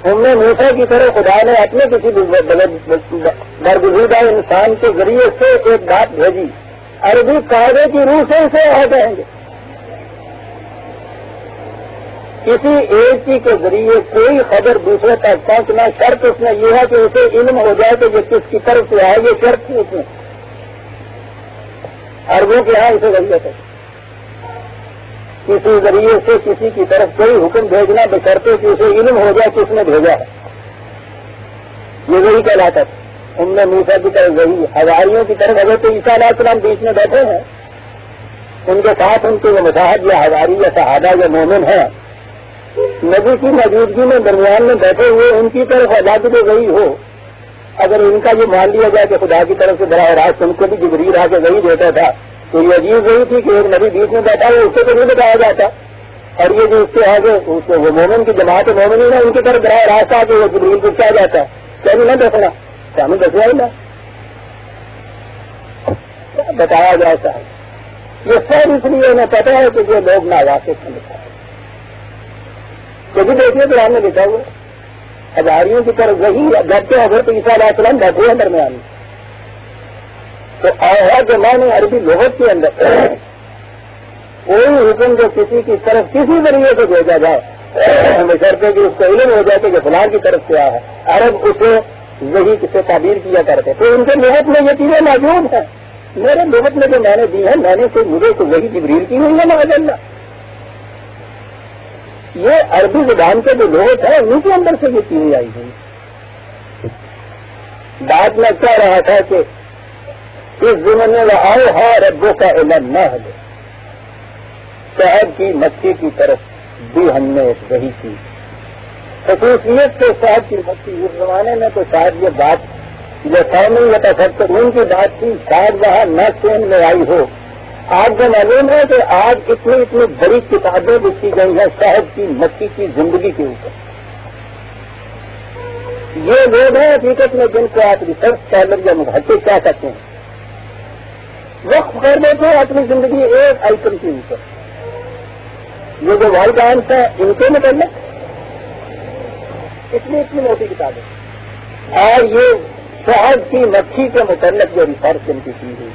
ہم نے موسیٰ کی طرح خدا نے اپنے کسی برگزیدہ انسان کے ذریعے سے ایک بات بھیجی. عربی قاعدے کی روح سے اسے آ جائیں گے. کسی ایک ہی کے ذریعے کوئی خبر دوسرے تک پہنچنا شرط اس میں یہ ہے کہ اسے علم ہو جائے کہ یہ کس کی طرف سے آئے. یہ شرط تھی اس میں. عربوں کے یہاں اسے ذریعے تھے کسی ذریعے سے کسی کی طرف کوئی حکم بھیجنا بشرطے کہ اسے علم ہو جائے کس نے بھیجا ہے. یہ وہی کہلاتا تھا. ان میں موسیٰ کی طرف وہی حواریوں کی طرف اگر تو عیسیٰ علیہ السلام بیچ میں بیٹھے ہیں ان کے ساتھ ان کے وہ مصاحب یا حواری یا صحابہ یا مومن ہیں نبی کی موجودگی میں درمیان میں بیٹھے ہوئے ان کی طرف اللہ کی وہی ہو. اگر ان کا یہ مان لیا جائے کہ خدا کی طرف سے براہ راست ان کو بھی جبریل آ کے وہی دیتا تھا تو یہ عجیب وہی تھی کہ ایک نبی بیچ میں بیٹھا ہوا اس سے تو نہیں بتایا جاتا. اور یہ جو اس کے آگے وہ مومن کی جماعت مومنین ہے ان کی طرف براہ راست آ کے وہ جبریل کو کیا جاتا ہے کیا بھی نہ دیکھنا ہمیں دسیا ہی نہ بتایا جاتا ہے. یہ سب اس لیے انہیں پتا ہے کہ یہ لوگ ناواقف ہیں. لکھا ہے کبھی دیکھیے قرآن میں لکھا ہوا ہزاریوں کی طرف وہی جبکہ حضرت عیسیٰ علیہ السلام بیٹھے ہیں درمیان میں. تو آیا جو معنی عربی لغت کے اندر کوئی حکم جو کسی کی طرف کسی ذریعے سے بھیجا جائے بشرطے کہ اس کو علم ہو جائے کہ فلاں کی طرف سے آیا ہے. عرب اسے وہی سے تعبیر کیا کرتے تو ان کے لغت میں یہ چیزیں موجود ہیں. میرے لغت میں جو میں نے دی ہے میں نے تو مجھے تو وہی جبریل کی ہوئی ہے معاذ. یہ عربی زبان کے جو لغت ہے ان کے اندر سے یہ چیزیں آئی ہوئی. بات میں کہہ رہا تھا کہ اس زمانے میں آؤ ہاں ربوں کا علم نہ ہے شہد کی مچھی کی طرف بھی ہم نے ایک وہی کی خصوصیت کے شہد کی مچھی. اس زمانے میں تو شاید یہ بات جو سامنے ہوتا ان کی بات تھی شاید وہاں نہ سین میں آئی ہو. آج جو معلوم ہے کہ آج اتنی بڑی کتابیں لکھی گئی ہیں شہد کی مچھی کی زندگی کے اوپر. یہ لوگ ہیں حقیقت میں جن کو آپ ریسرچ اسکالر یا محقق کہہ سکتے ہیں. وقت کر دیتے ہیں اپنی زندگی ایک آئٹم کے اوپر. یہ جو والدانس ہیں ان کے متعلق اتنی موٹی کتابیں اور یہ شہد کی مکھی کے متعلق جو ریسرچ ان کی ہوئی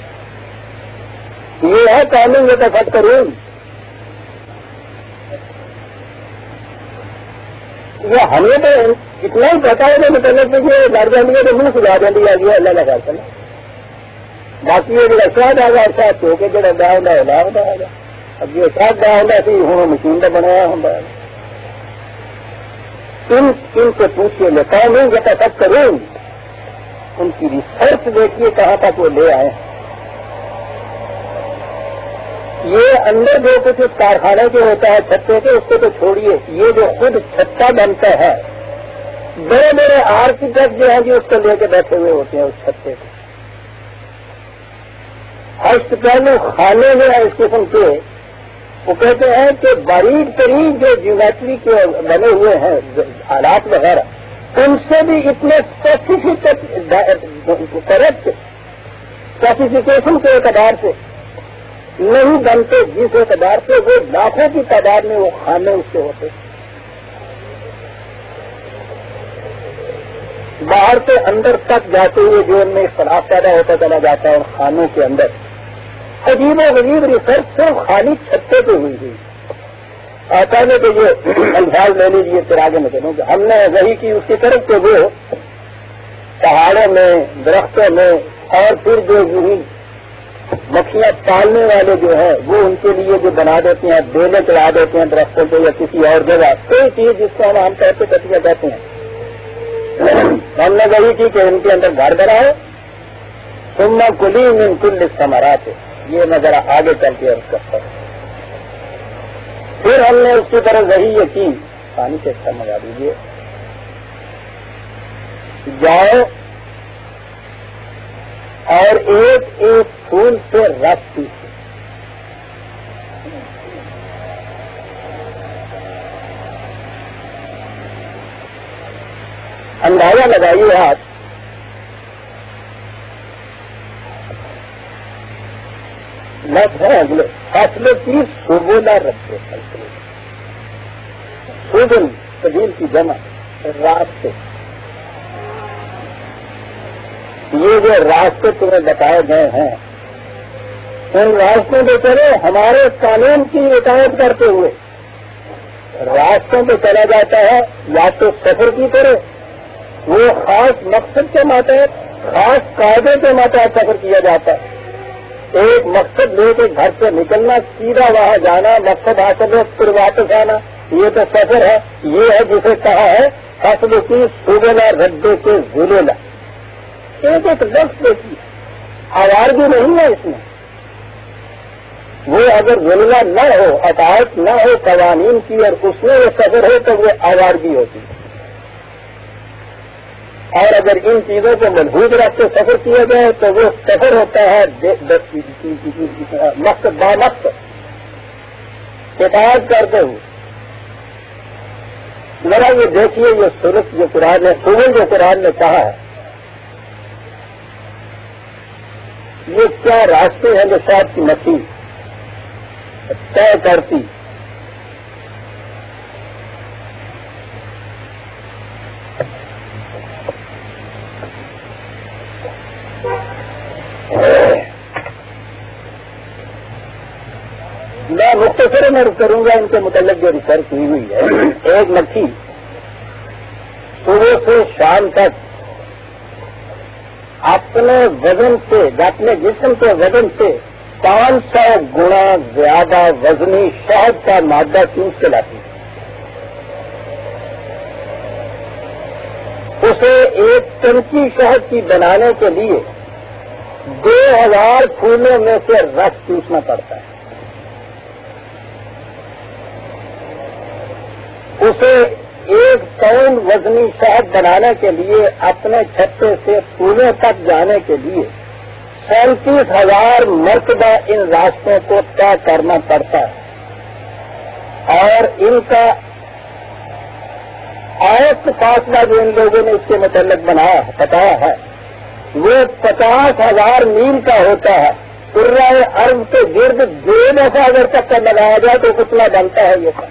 یہ ہے قانون یہ تفکرون. یہ ہمیں تو اتنا ہی پتا ہے متعلق کہ ڈر جاتی ہے تو منہ سجا دیں گے اللہ کا خیال. باقی یہ جو شاید آ گیا شاید تو کہ جڑا ڈا ہوتا ہے لا ہوتا ہے. اب یہ شاید ڈا ہوتا سی ہوں مشین کا بنایا ہوں ان سے پوچھیے لکھا نہیں یہ سب کروں ان کی ریسرچ دیکھیے کہاں تک وہ لے آئے. یہ اندر جو کچھ کارخانے کے ہوتا ہے چھتے کے اس کو تو چھوڑیے, یہ جو خود چھتا بنتا ہے بڑے بڑے آرکیٹیکٹ جو ہیں جی اس کو لے کے بیٹھے ہوئے ہوتے ہیں اس چھتے کو. ہاسپٹل خانے میں اس قسم کے وہ کہتے ہیں کہ باریک ترین جو جیومیٹری کے بنے ہوئے ہیں آلات وغیرہ ان سے بھی اتنے کریکٹ اسپیسیفکیشن کے اعتبار سے نہیں بنتے جس اعتبار سے وہ لاکھوں کی تعداد میں وہ خانے اس سے ہوتے. باہر سے اندر تک جاتے ہوئے جو ان میں اختلاف پیدا ہوتا چلا جاتا ہے اور خانوں کے اندر عجیب و غریب ریسرچ صرف خالی چھتے پہ ہوئی تھی. پہلے تو یہ الفاظ لے لیجیے پھر آگے میں چلوں گا. ہم نے وہی کی اس کی طرف کہ وہ پہاڑوں میں درختوں میں اور پھر جو مکھیاں پالنے والے جو ہیں وہ ان کے لیے جو بنا دیتے ہیں بیلیں چلا دیتے ہیں درختوں پہ یا کسی اور جگہ کوئی چیز جس کو ہم عام طور پہ کٹیا کہتے ہیں. ہم نے وہی کی کہ ان کے اندر گھر بنائے ثم کلی من کل الثمرات. یہ میں ذرا آگے چل کے عرض کرتا ہوں. پھر ہم نے اس کی طرف وہی یہ کی پانی سے اچھا منگا دیجیے جاؤ اور ایک ایک پھول سے رس پیجیے. اندازہ لگائیے آپ اگلے فیصلے کی سبولا رکھتے فیصلے سبل سبیل کی جمع راستے. یہ جو راستے تمہیں بتائے گئے ہیں ان راستوں پہ چلے ہمارے قانون کی اطاعت کرتے ہوئے. راستوں پہ چلا جاتا ہے یا تو سفر کی طرح وہ خاص مقصد کے ماتحت خاص قاعدے کے ماتحت سفر کیا جاتا ہے. ایک مقصد لے کے گھر سے نکلنا سیدھا وہاں جانا مقصد حاصل ہو پھر واپس آنا یہ تو سفر ہے. یہ ہے جسے کہا ہے فصل کی سوبلا ردے کے ذلیلا. ایک ایک لفظ دیکھی آوارگی نہیں ہے اس میں. وہ اگر ذلیلا نہ ہو اطاعت نہ ہو قوانین کی اور اس میں وہ سفر ہو تو وہ آوارگی ہوتی ہے. اور اگر ان چیزوں کو ملحوظ رکھ کے سفر کیا جائے تو وہ سفر ہوتا ہے مقصد بامقصد اطاعت کرتے ہوئے. ذرا یہ دیکھیے یہ سورت جو قرآن نے سورج جو قرآن نے کہا ہے یہ کیا راستے ہیں جو شاید کی نفی طے کرتی. میں مختصر میں کروں گا ان کے متعلق جو ریسرچ ہوئی ہے. ایک مکھی صبح سے شام تک اپنے وزن سے اپنے جسم کے وزن سے 500 گنا زیادہ وزنی شہد کا مادہ چوس کے لاتی ہے. اسے ایک چمچی شہد کی بنانے کے لیے 2000 پھولوں میں سے رس چوسنا پڑتا ہے. اسے 1 ٹن وزنی شہد بنانے کے لیے اپنے چھتے سے پھولوں تک جانے کے لیے 37,000 مرتبہ ان راستوں کو طے کرنا پڑتا ہے. اور ان کا ایک فاصلہ جو ان لوگوں نے اس کے متعلق بتایا ہے وہ 50,000 میل کا ہوتا ہے. کرۂ ارض کے گرد 2 دفعہ اگر چکر لگایا جائے تو کتنا بنتا ہے یہ سب.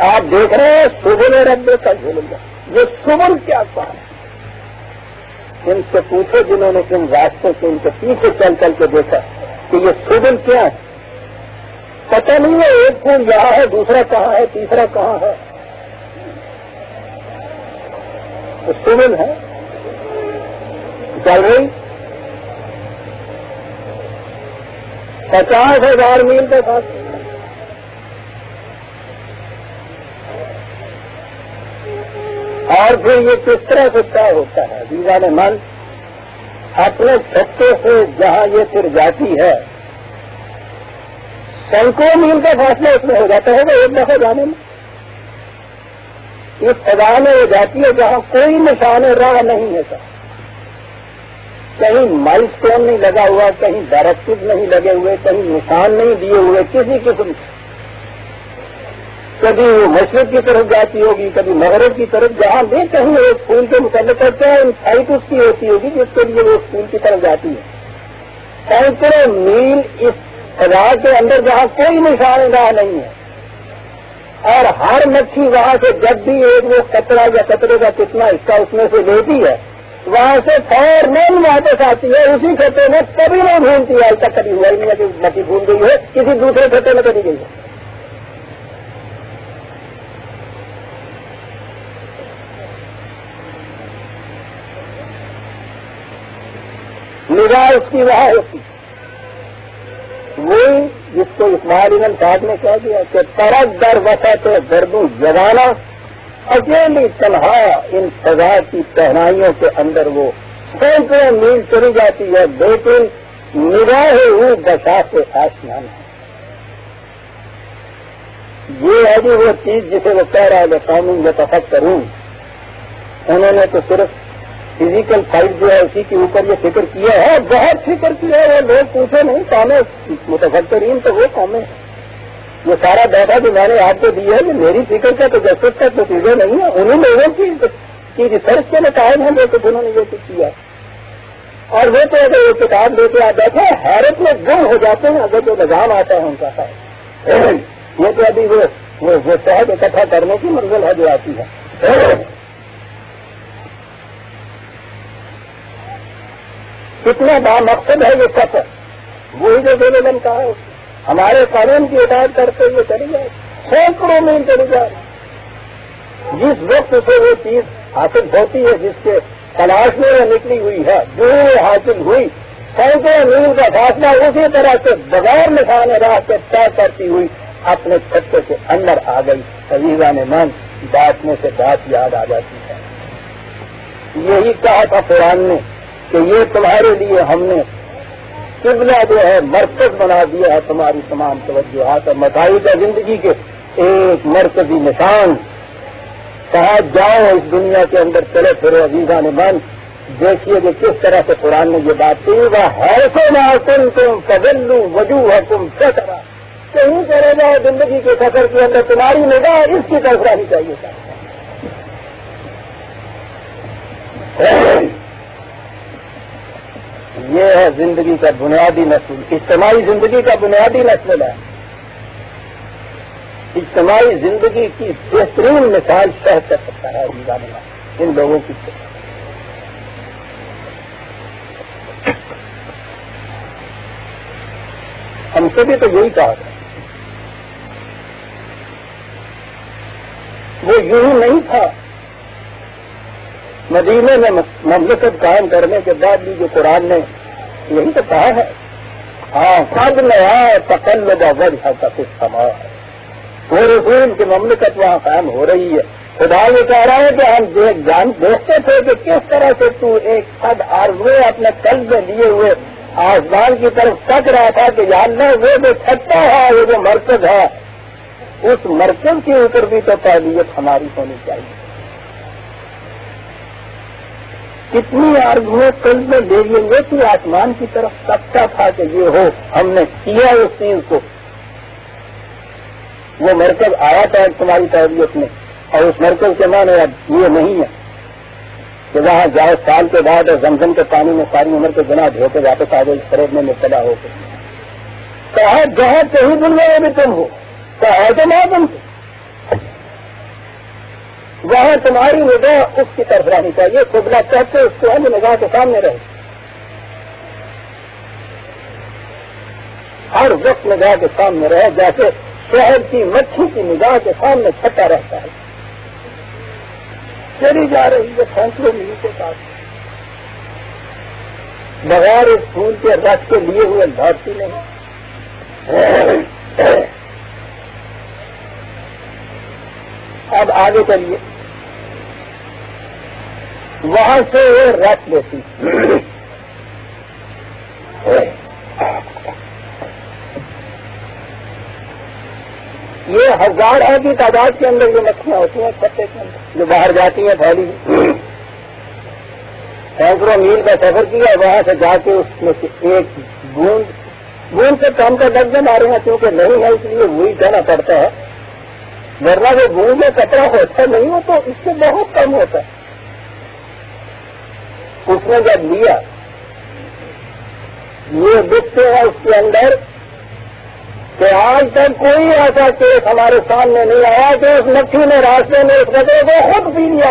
آپ دیکھ رہے ہیں سبل ربے کا ظلم. یہ سبل کیا ہے ان سے پوچھو جنہوں نے ان راستوں سے ان کے پیچھے چل چل کے دیکھا کہ یہ سبل کیا ہے. پتہ نہیں ہے ایک پھول یہاں ہے دوسرا کہاں ہے تیسرا کہاں ہے. تو سبل ہے چل رہی. 50,000 میل کے فاصلے. اور پھر یہ کس طرح سے طے ہوتا ہے؟ عزیزان من، اپنے چھتے سے جہاں یہ پھر جاتی ہے سینکڑوں میل کا فاصلہ اس میں ہو جاتا ہے ایک دفعہ جانے میں. اس فضا میں وہ جاتی ہے جہاں کوئی نشان راہ نہیں ہے سر، کہیں مائل اسٹون نہیں لگا ہوا، کہیں ڈائریکٹو نہیں لگے ہوئے، کہیں نشان نہیں دیے ہوئے کسی قسم. کبھی وہ مشرق کی طرف جاتی ہوگی، کبھی مغرب کی طرف، جہاں بھی کہیں وہ اسکول کے متعلق کرتے ہیں سائٹ اس کی ہوتی ہوگی جس کے لیے وہ اسکول کی طرف جاتی ہے. سینکڑوں میل اس فضا کے اندر جہاں کوئی نشان راہ نہیں ہے، اور ہر مچھلی وہاں سے جب بھی ایک وہ کچرا یا کچرے کا کتنا حصہ اس میں سے لیتی ہے وہاں سے فوراً واپس آتی ہے اسی خطے میں. کبھی نہیں بھولتی ہے، آج تک کبھی ہوا ہی نہیں ہے کہ مچھلی بھول گئی ہے کسی دوسرے خطے میں کبھی گئی ہے. نگاہ اس کی وہاں ہوتی، وہی جس کو اسماعیل بن صاحب نے کہہ دیا کہ طرف در وسط گردوں جوانہ، اکیلی تنہا ان فضا کی تہنائیوں کے اندر وہ سینکڑوں میل چلی جاتی ہے لیکن نگاہ ہوں بشا سے آسمان ہے. یہ ہے جی وہ چیز جسے وہ کہہ رہا ہے قومی متفکر ہوں. انہوں نے تو صرف فزیکل سائڈ جو ہے اسی کے اوپر یہ فکر کیا ہے، بہت فکر کیا ہے. وہ لوگ پوچھے نہیں قومیں متفکرین تو وہ قومیں یہ سارا ڈاٹا جو میں نے آپ کو دیا ہے یہ میری فکر کا تو جسٹس کا تو چیزیں نہیں ہیں، انہیں لوگوں کی ریسرچ کے نتائج ہیں جنہوں نے یہ کچھ کیا. اور وہ تو اگر وہ کتاب لے کے آ بیٹھے حیرت میں گم ہو جاتے ہیں اگر جو نظام آتا ہے ان کا ہے. یہ تو ابھی وہ شہد اکٹھا کرنے کی منزل ہے جو آتی ہے. کتنا بامقصد ہے یہ سفر، وہی جو دل کا ہے ہمارے قانون کی اطاعت کرتے ہوئے چلی جائے سینکڑوں میل چلی جائے. جس وقت سے وہ چیز حاصل ہوتی ہے جس کے تلاش میں وہ نکلی ہوئی ہے، جو حاصل ہوئی سینکڑوں میل کا فاصلہ اسی طرح سے بغیر نشان راہ سے طے کرتی ہوئی اپنے چھتے کے اندر آ گئی. عزیزان من، بات میں سے بات یاد آ جاتی ہے. یہی کہا تھا قرآن نے کہ یہ تمہارے لیے ہم نے قبلہ جو ہے مرکز بنا دیا ہے تمہاری تمام توجہات اور مقاصد زندگی کے ایک مرکزی نشان. کہاں جاؤ اس دنیا کے اندر چلے پھرو. عزیزان من، دیکھیے کہ کس طرح سے قرآن نے یہ بات کی. وہ ہے تو نہ تم فضلو وجوہ تم سطرا، کہیں کرے جاؤ زندگی کے سفر کے اندر تمہاری نگاہ اس کی طرف رہنی چاہیے. یہ ہے زندگی کا بنیادی نسل، اجتماعی زندگی کا بنیادی نسل ہے. اجتماعی زندگی کی بہترین مثال شہر کر سکتا ہے ان لوگوں کی. ہم سے بھی تو یہی کہا تھا، وہ یوں نہیں تھا. مدینے میں مملکت قائم کرنے کے بعد بھی جو قرآن نے یہی تو کہا ہے، ہاں سب نیا تقلب وجہ کا کچھ سما ہے. وہ رسول کی مملکت وہاں قائم ہو رہی ہے. خدا یہ کہہ رہا ہے کہ ہم دیکھتے تھے کہ کس طرح سے تو ایک حد آرزو اپنے قلب میں لیے ہوئے آسمان کی طرف تک رہا تھا کہ یا اللہ وہ جو چھتا ہے وہ جو مرکز ہے اس مرکز کے اوپر بھی تو تربیت ہماری ہونی چاہیے. کتنی آرزویں قلب میں لے لیے کہ آسمان کی طرف تکتا تھا کہ یہ ہو. ہم نے کیا اس چیز کو. وہ مرکز آیا تھا تمہاری تربیت میں، اور اس مرکز کے معنی اب یہ نہیں ہے کہ وہاں جاؤ سال کے بعد اور زمزم کے پانی میں ساری عمر کے گناہ دھو کے واپس آ گئی خریدنے میں مبتلا ہو کے. کہاں جہاں کہیں دنیا میں بھی تم ہو کہاں تم آ تم وہاں تمہاری نگاہ اس کی طرف رہنی چاہیے. قبلہ کہتے اس کو ہم نگاہ کے سامنے رہے، ہر وقت نگاہ کے سامنے رہے جیسے شہر کی مچھلی کی نگاہ کے سامنے چھٹا رہتا ہے. چلی جا رہی ہے سینکڑوں میل کے ساتھ بغیر اس پھول کے رس کے لیے ہوئے لوٹتی نہیں. اب آگے چلیے، وہاں سے رکھ لیتی یہ ہزاروں کی تعداد کے اندر یہ مکھیاں ہوتی ہیں چھتے کے اندر جو باہر جاتی ہیں پھیلی، سینکڑوں میل کا سفر کیا، وہاں سے جا کے اس میں سے ایک بوند سے کم کا درجہ ہمارے یہاں کیونکہ نہیں ہے اس لیے وہی کہنا پڑتا ہے، ورنہ وہ بوند میں کپڑا ہوتا نہیں ہو تو اس سے بہت کم ہوتا ہے۔ اس نے جب لیا یہ دکھتے ہیں اس کے اندر کہ آج تک کوئی ایسا کیس ہمارے سامنے نہیں آیا کہ اس مکھی نے راستے میں اس کپڑے کو خود پی لیا،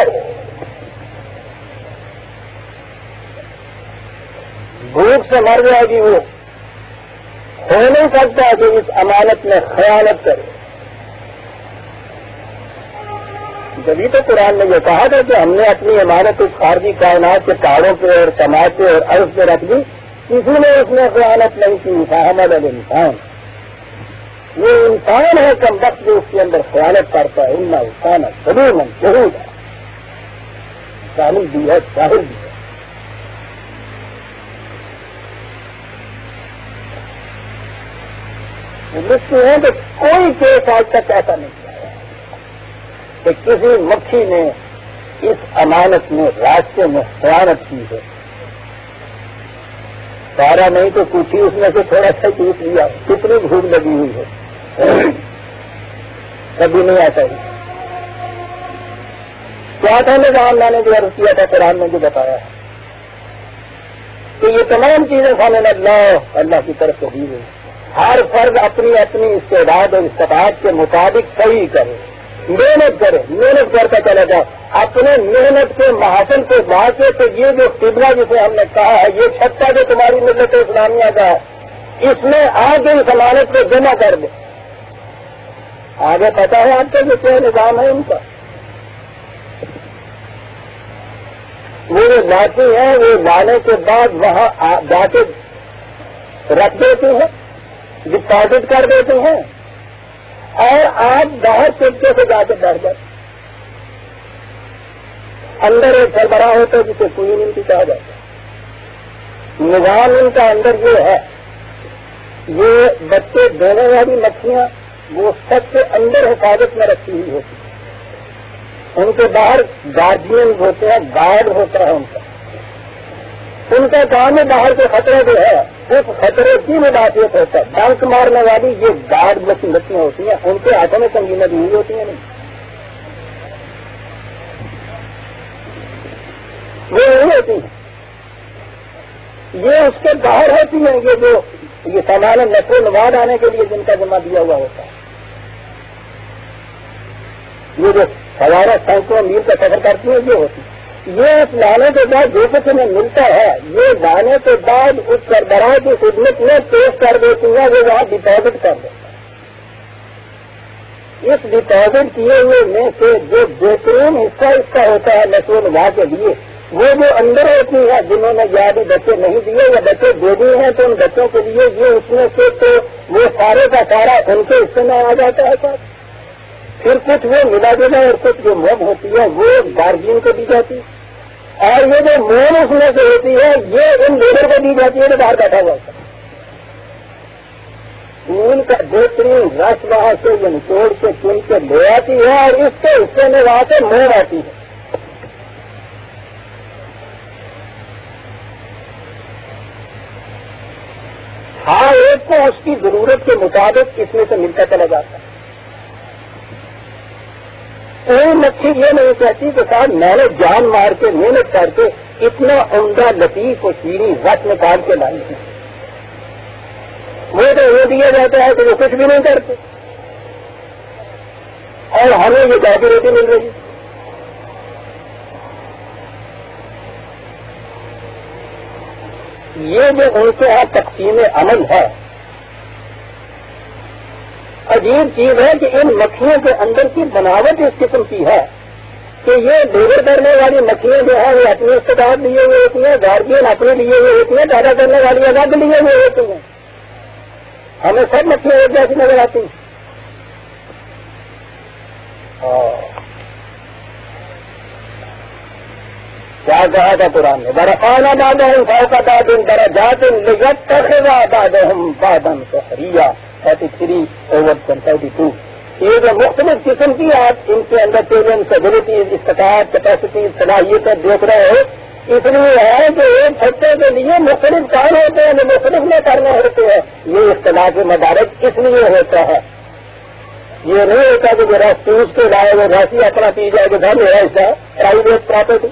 بھوک سے مر جائے گی، وہ ہو نہیں سکتا کہ اس امانت میں خیانت کرے۔ جبھی تو قرآن نے یہ کہا تھا کہ ہم نے اپنی امانت اس خارجی کائنات کے پہاڑوں پہ اور سماج پہ اور عرض پہ رکھ دی، کسی نے اس میں خیانت نہیں کی، محمد الانسان، یہ انسان ہے کم وقت جو اس کے اندر خیانت کرتا ہے، ان انسان ضرور من ضرور ہے، شامل بھی ہے شاہر بھی ہے۔ لکھتے ہیں کہ کوئی کیس آج تک ایسا نہیں کہ کسی مکھی نے اس امانت میں راستے میں خیانت کی ہے، سارا نہیں تو کچھ ہی اس میں سے تھوڑا سا چوٹ لیا، کتنی بھوک لگی ہوئی ہے، کبھی نہیں آتا ہی۔ کیا تھا نظام میں نے جو عرض کیا تھا، قرآن نے جو بتایا ہے کہ یہ تمام چیزیں خامن اللہ کی طرف سے دی ہوئی، ہر فرد اپنی اپنی استعداد اور استطاعت کے مطابق صحیح کرے، محنت کرے، محنت کرتا چلا جائے، اپنے محنت کے محاسن کو واقع سے یہ جو قبلہ جسے ہم نے کہا ہے، یہ چھتا جو تمہاری ملت اسلامیہ کا ہے، اس میں آگے اس امانت کو جمع کر دے۔ آگے پتا ہے آپ کو جو کیا نظام ہے ان کا، وہ جو لاتی ہیں وہ لانے کے بعد وہاں جا کے رکھ دیتے ہیں، ڈپازٹ کر دیتے ہیں، اور آپ باہر چپکے سے جا کے بیٹھ جاتے، اندر ایک سربراہ ہوتا ہے جسے کوئی نہیں کہا جاتا۔ نظام ان کا اندر یہ ہے، یہ بچے دینے والی مکھیاں وہ سب سے اندر حفاظت میں رکھی ہوئی ہوتی ہیں، ان کے باہر گارجین ہوتے ہیں، گارڈ ہوتا ہے ان کا کام ہے باہر کے خطرے جو ہے اس خطرے کی مدافعت ہوتا ہے۔ ڈنک مارنے والی یہ گارڈ مکھیاں ہوتی ہیں، ان کے ہاتھوں میں سنگینیں دی ہوئی ہوتی ہیں، نہیں وہ نہیں ہوتی ہیں، یہ اس کے باہر ہوتی ہیں، یہ جو یہ سامان نسل و نماد آنے کے لیے جن کا ذمہ دیا ہوا ہوتا ہے، یہ جو ہزاروں سینکڑوں میل کا سفر کرتی ہیں یہ ہوتی ہے۔ یہ اس لانے کے بعد جو کچھ انہیں ملتا ہے یہ لانے کے بعد اس سربراہ کی خدمت میں پیش کر دیتی ہیں، وہ وہاں ڈپازٹ کر دیتے ہیں۔ اس ڈپازٹ کیے ہوئے میں سے جو بہترین حصہ اس کا ہوتا ہے نسل و نما کے لیے، وہ جو اندر ہوتی ہے جنہوں نے یا بھی بچے نہیں دیے یا بچے دے دیے ہیں تو ان بچوں کے لیے یہ اس میں سے تو وہ سارے کا سارا ان کے حصے میں آ جاتا ہے سر۔ پھر کچھ وہ ملا جلا اور کچھ جو موم ہوتی ہے وہ گارجین کو دی جاتی ہے، اور یہ جو موم اس میں سے ہوتی ہے یہ ان لیڈر کو دی جاتی ہے جو باہر بیٹھا ہوا ہوتا ہے۔ ان کا بہترین رس وہاں سے یہ نچوڑ کے چن کے لے آتی ہے اور اس کے حصے میں وہاں سے موم آتی ہے۔ ہاں ایک کو اس کی ضرورت کے مطابق اس میں سے ملتا چلا جاتا ہے۔ کوئی مچھلی یہ نہیں کہتی کہ صاحب میں نے جان مار کے محنت کر کے اتنا عمدہ لطیف اور شیریں رس نکال کے لائی ہے، وہ تو یہ دیا جاتا ہے کہ وہ کچھ بھی نہیں کرتے اور ہمیں یہ جاتی روٹی مل رہی۔ یہ جو ان کے یہاں تقسیم عمل ہے، عجیب چیز ہے کہ ان مکھیوں کے اندر کی بناوٹ اس قسم کی ہے کہ یہ ڈیلیور کرنے والی مکھیاں جو ہیں وہ اپنی استطاعت لیے ہوئے ہوتی ہیں، گارجین اپنے لیے ہوئے ہوتی ہیں، پیدا کرنے والی الگ لیے ہوئے ہوتی ہیں۔ ہمیں سب مچھلیاں ایک جیسی نظر آتی ہیں. کیا کہا تھا قرآن نے؟ برفانہ بعضهم فوق بعض درجات لیتخذ بعضهم بعضا سخریا. 33/32. یہ جو مختلف قسم کی آپ ان کے اندر ٹیلنٹ، ایبلٹیز، استطاعت، کیپیسٹیز، صلاحیتیں دیکھ رہے ہو، اس لیے ہے کہ ایک خطے کے لیے مختلف کام ہوتے ہیں، مختلف میں کرنے ہوتے ہیں. یہ اختلاف مدارج اس لیے ہوتا ہے. یہ نہیں ہوتا کہ ذرا چوز کے لائے وہ راسی اپنا پی جائے کہ گھر ہے ایسا پرائیویٹ پراپرٹی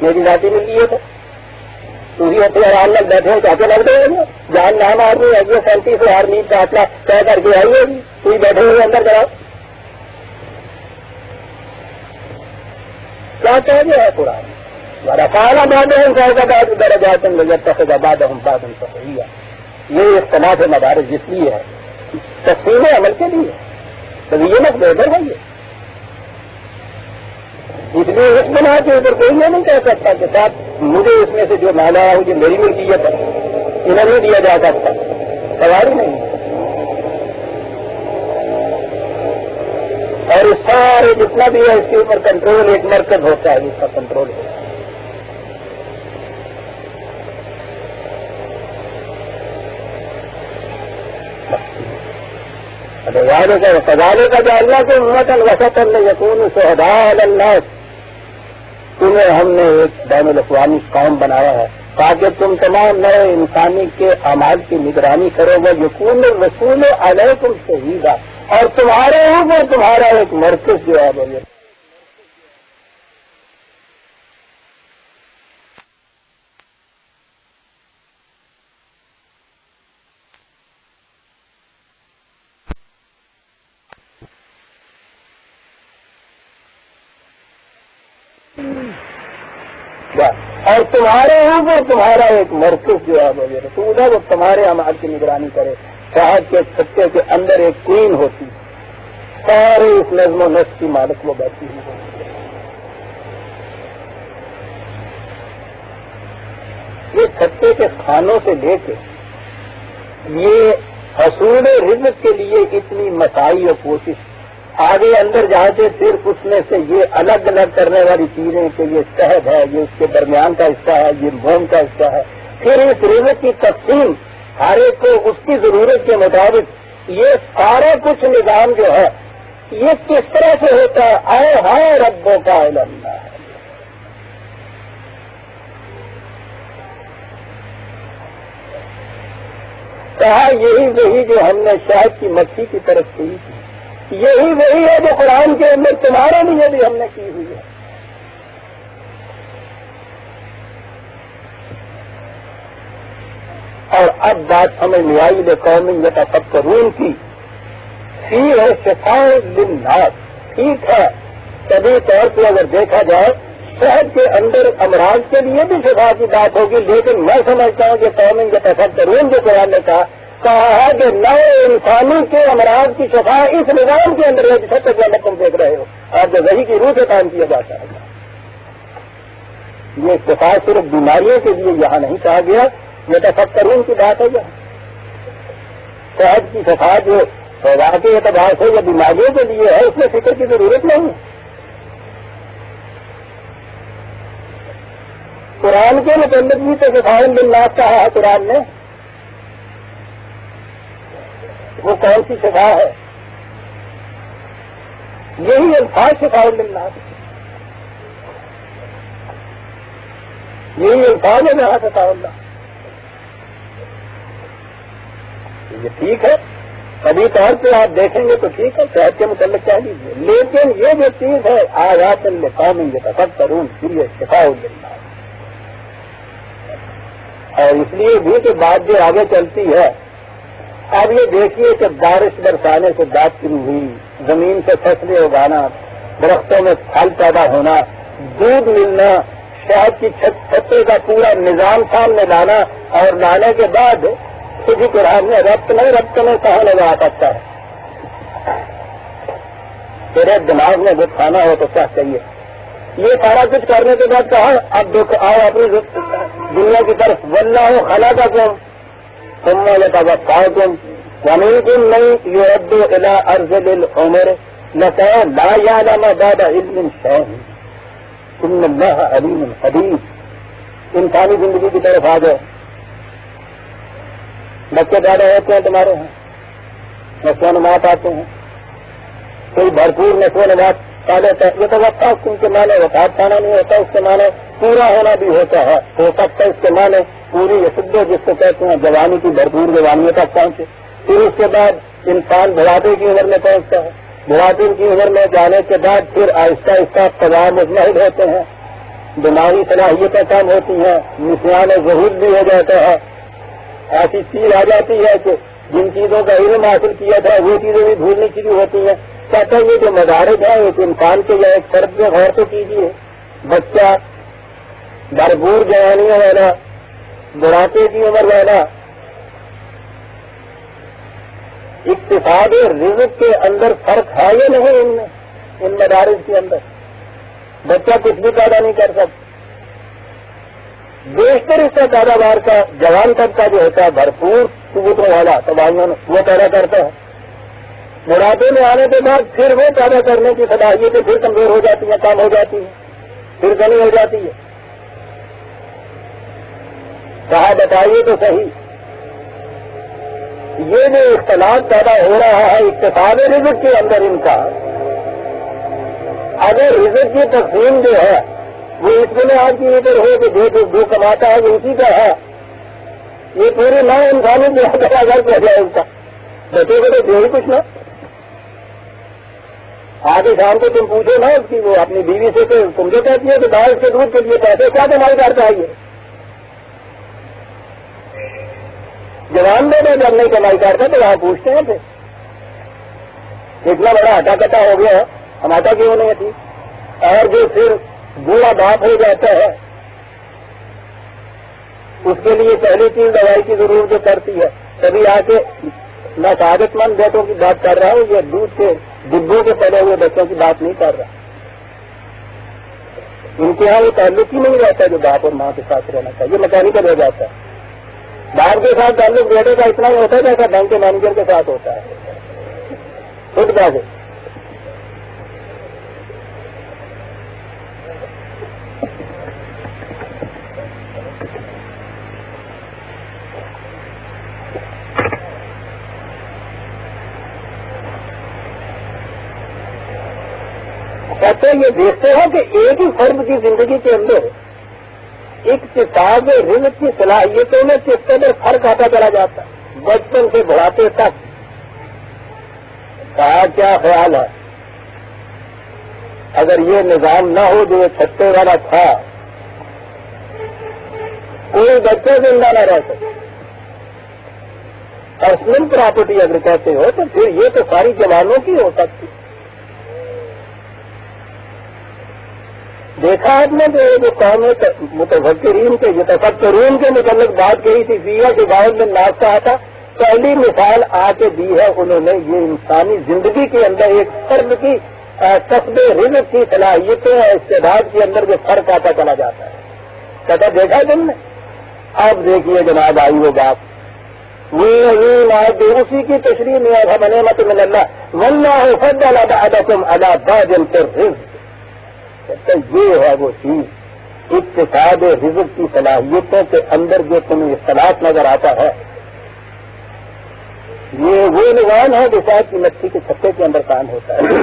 میری ذاتی ملتی ہے. تو اپنے آرام میں بیٹھے ہو چاہتے لگ رہے ہیں جان نام آدمی ہے 37 نیند کا اپنا طے کر کے آئی ہوگی، کوئی بیٹھے ہوئے اندر جاؤ. کیا کہہ گیا ہے قرآن؟ رفعنا بعضهم فوق بعض درجات لیتخذ بعضهم بعضا سخریا. یہ اختلاف مدارج جس لیے ہے تقسیم عمل کے لیے، تو یہ مت بہتر ہے. یہ اس لیے اس بنا کے اوپر کوئی یہ نہیں کہہ سکتا کہ صاحب مجھے اس میں سے جو مانا ہے جو میری ملکیت ہے انہیں نہیں دیا جا سکتا. سوال ہی نہیں. اور اس سارے جتنا بھی ہے اس کے اوپر کنٹرول ایک مرکز ہوتا ہے، اس کا کنٹرول ہوتا ہے. سوالے کا جو اللہ کے امت الوسط یکون شہداء علی الناس، تمہیں ہم نے ایک بین الاقوامی قوم بنایا ہے تاکہ تم تمام نئے انسانی کے اعمال کی نگرانی کرو گے. یکون الرسول علیکم شہیدا، اور تمہارے اوپر تمہارا ایک مرکز جو ہے وہ اور تمہارے اوپر تمہارا ایک مرکز جو ہے وہ رسول ہے، وہ تمہارے اعمال کی نگرانی کرے. شہد کے چھتے کے اندر ایک کوئین ہوتی، سارے اس نظم و نسق کی مالک وہ بیٹھی ہوئی. یہ چھتے کے کھانوں سے لے کے یہ حصول رزق کے لیے اتنی مساعی اور کوشش، آگے اندر جا کے پھر اس میں سے یہ الگ الگ کرنے والی چیزیں کہ یہ شہد ہے، یہ اس کے درمیان کا حصہ ہے، یہ موم کا حصہ ہے، پھر اس رزق کی تقسیم ہر ایک کو اس کی ضرورت کے مطابق، یہ سارا کچھ نظام جو ہے یہ کس طرح سے ہوتا ہے؟ آئے ہائے ربوں کا علم ہے. کہا یہی وہی جو ہم نے شہد کی مکھی کی طرف کی تھی، یہی وہی ہے جو قرآن کے اندر تمہارے لیے بھی ہم نے کی ہوئی ہے. اور اب بات ہمیں نیائی قوم یتفکرون کی فی ہے شفاء للناس. ٹھیک ہے، طبی طور پہ اگر دیکھا جائے شہد کے اندر امراض کے لیے بھی شفا کی بات ہوگی، لیکن میں سمجھتا ہوں کہ قوم یتفکرون جو قرآن نے کہا ہے کہ نئے انسانی کے امراض کی شفا اس نظام کے اندر ہے جسے تک تم دیکھ رہے ہو، آپ جو وحی کی روح سے کام کیا جاتا ہے. یہ شفا صرف بیماریوں کے لیے یہاں نہیں کہا گیا، یہ تفکرون کی بات ہے. صحت کی شفا جو فضا کے اعتبار سے یا بیماریوں کے لیے ہے اس میں فکر کی ضرورت نہیں ہے. قرآن کے متعلق بھی تو شفاء للناس کہا ہے قرآن نے. وہ کون سی شفا ہے؟ یہی الفاظ شفاء للناس، یہی الفاظ ہے جہاں شفاء اللہ. یہ ٹھیک ہے، کبھی طور پہ آپ دیکھیں گے تو ٹھیک ہے، صحت کے متعلق کہہ لیجیے، لیکن یہ جو چیز ہے آیات لقوم یتفکرون یہ شفاء للناس. اور اس لیے بھی کہ بات جو آگے چلتی ہے، اب یہ دیکھیے کہ بارش برسانے سے بات شروع ہوئی، زمین سے فصلیں اگانا، درختوں میں پھل پیدا ہونا، دودھ ملنا، شہد کی چھتے کا پورا نظام سامنے لانا، اور لانے کے بعد کسی قرآن میں ربط میں کہاں لگا سکتا ہے؟ تیرے دماغ میں وہ کھانا ہو تو کیا چاہیے؟ یہ سارا کچھ کرنے کے بعد کہا اب دیکھو آؤ اپنی دنیا کی طرف، واللہ خلقکم ثم یتوفاکم ومنكم من يرد إلى أرذل العمر لكي لا يعلم بعد علم شيئا إن الله عليم حديث. انسانی زندگی کی طرف آ جائے. بچے پیدا ہوتے ہیں تمہارے یہاں, نشو و نما پاتے ہیں, کوئی بھرپور نشو و نما پا لیتا ہے. یہ تو وقت اس کے معنی وفات پانا نہیں ہوتا, اس کے معنی پورا ہونا بھی ہوتا ہے. ہو سکتا ہے اس کے معنی پوری یسد جس کو کہتے ہیں جوانی کی بھرپور جوانی تک پہنچے. پھر اس کے بعد انسان بڑھاپے کی عمر میں پہنچتا ہے. بڑھاپے کی عمر میں جانے کے بعد پھر آہستہ آہستہ قضاء مزمحل ہوتے ہیں, دماغی صلاحیتیں کم ہوتی ہیں, نسیان ظہور بھی ہو جاتا ہے. ایسی چیز آ جاتی ہے کہ جن چیزوں کا علم حاصل کیا تھا وہ چیزیں بھی بھولنی شروع ہوتی ہیں. کہتا ہے یہ جو مدارج ہے ایک انسان کے یا ایک فرد میں غور تو کیجیے. بچہ بھرپور جوانیاں والا, بڑھاپے کی عمر والا, اقتصاد رزق کے اندر فرق ہے یا نہیں ان مدارج کے اندر؟ بچہ کچھ بھی پیدا نہیں کر سکتا. بیشتر اس کا پیداوار کا جوان طبقہ جو ہوتا ہے بھرپور قوتوں والا توانائیوں وہ پیدا کرتا ہے. بڑھاپے میں آنے کے بعد پھر وہ پیدا کرنے کی صلاحیتیں پھر کمزور ہو جاتی ہیں, کم ہو جاتی ہیں, پھر کمی ہو جاتی ہے. کہا بتائیے تو صحیح, یہ جو اختلاف پیدا ہو رہا ہے اقتصاد رزق کے اندر ان کا, اگر رزق کی تقسیم جو ہے وہ اس میں آپ کی ادھر ہو کہ جو کماتا ہے وہ اسی کا ہے, یہ پوری نہ انسانی جو ہے اگر کیا جائے اس کا بچے کو تو جو ہی کچھ نہ. آگے شام کو تم پوچھو نا اس کی وہ اپنی بیوی سے کہ تم جو کہتی ہے کہ دال کے دودھ کے لیے پیسے کیا تمہاری کر چاہیے. جوان میں جب نہیں کمائی کرتا تو وہاں پوچھتے ہیں پھر اتنا بڑا ہٹا کٹا ہو گیا ہماٹا کیوں نہیں تھی. اور جو پھر بوڑھا باپ ہو جاتا ہے اس کے لیے پہلی چیز دوائی کی ضرورت جو پڑتی ہے. کبھی آ کے میں سعادت مند بیٹوں کی بات کر رہا ہوں, یہ دودھ کے ڈبوں کے پڑے ہوئے بچوں کی بات نہیں کر رہا. ان کے یہاں وہ تعلق ہی نہیں رہتا جو باپ اور ماں کے ساتھ رہنا چاہیے, میکینکل ہو جاتا ہے. باپ کے ساتھ تعلق بیٹے کا اتنا ہی ہوتا ہے جیسا بینک کے مینیجر کے ساتھ ہوتا ہے. خود کا کہتے ہیں یہ دیکھتے ہیں کہ ایک ہی فرد کی زندگی کے اندر اقتصاد رزق کی صلاحیتوں میں کس قدر فرق آتا چلا جاتا ہے بچپن سے بڑھاپے تک. کہا کیا خیال ہے اگر یہ نظام نہ ہو جو چھتے والا تھا کوئی بچے زندہ نہ رہ سکے. پرسنل پراپرٹی اگر کہتے ہو تو پھر یہ تو ساری جوانوں کی ہو سکتی. دیکھا آپ نے کہ جو قوم متفکرین کے متفکرین کے متعلق بات کہی تھی فیہ کے باعث میں ناز کہا تھا, پہلی مثال آ کے دی ہے انہوں نے. یہ انسانی زندگی کے اندر ایک فرد کی کسب رزق کی صلاحیتوں اور استعداد کے اندر جو فرق آتا چلا جاتا ہے. کہتا دیکھا تم نے. اب دیکھیے جناب آئی وہ بات اسی کی تشریح میں نعمت من اللہ واللہ فضل بعضکم علی بعض فی الرزق. یہ ہے وہ چیز اقتصاد رزق کی صلاحیتوں کے اندر جو تمہیں اختلاف نظر آتا ہے. یہ وہ نظام ہے جو شاید کی مچھلی کے چھتے کے اندر کام ہوتا ہے.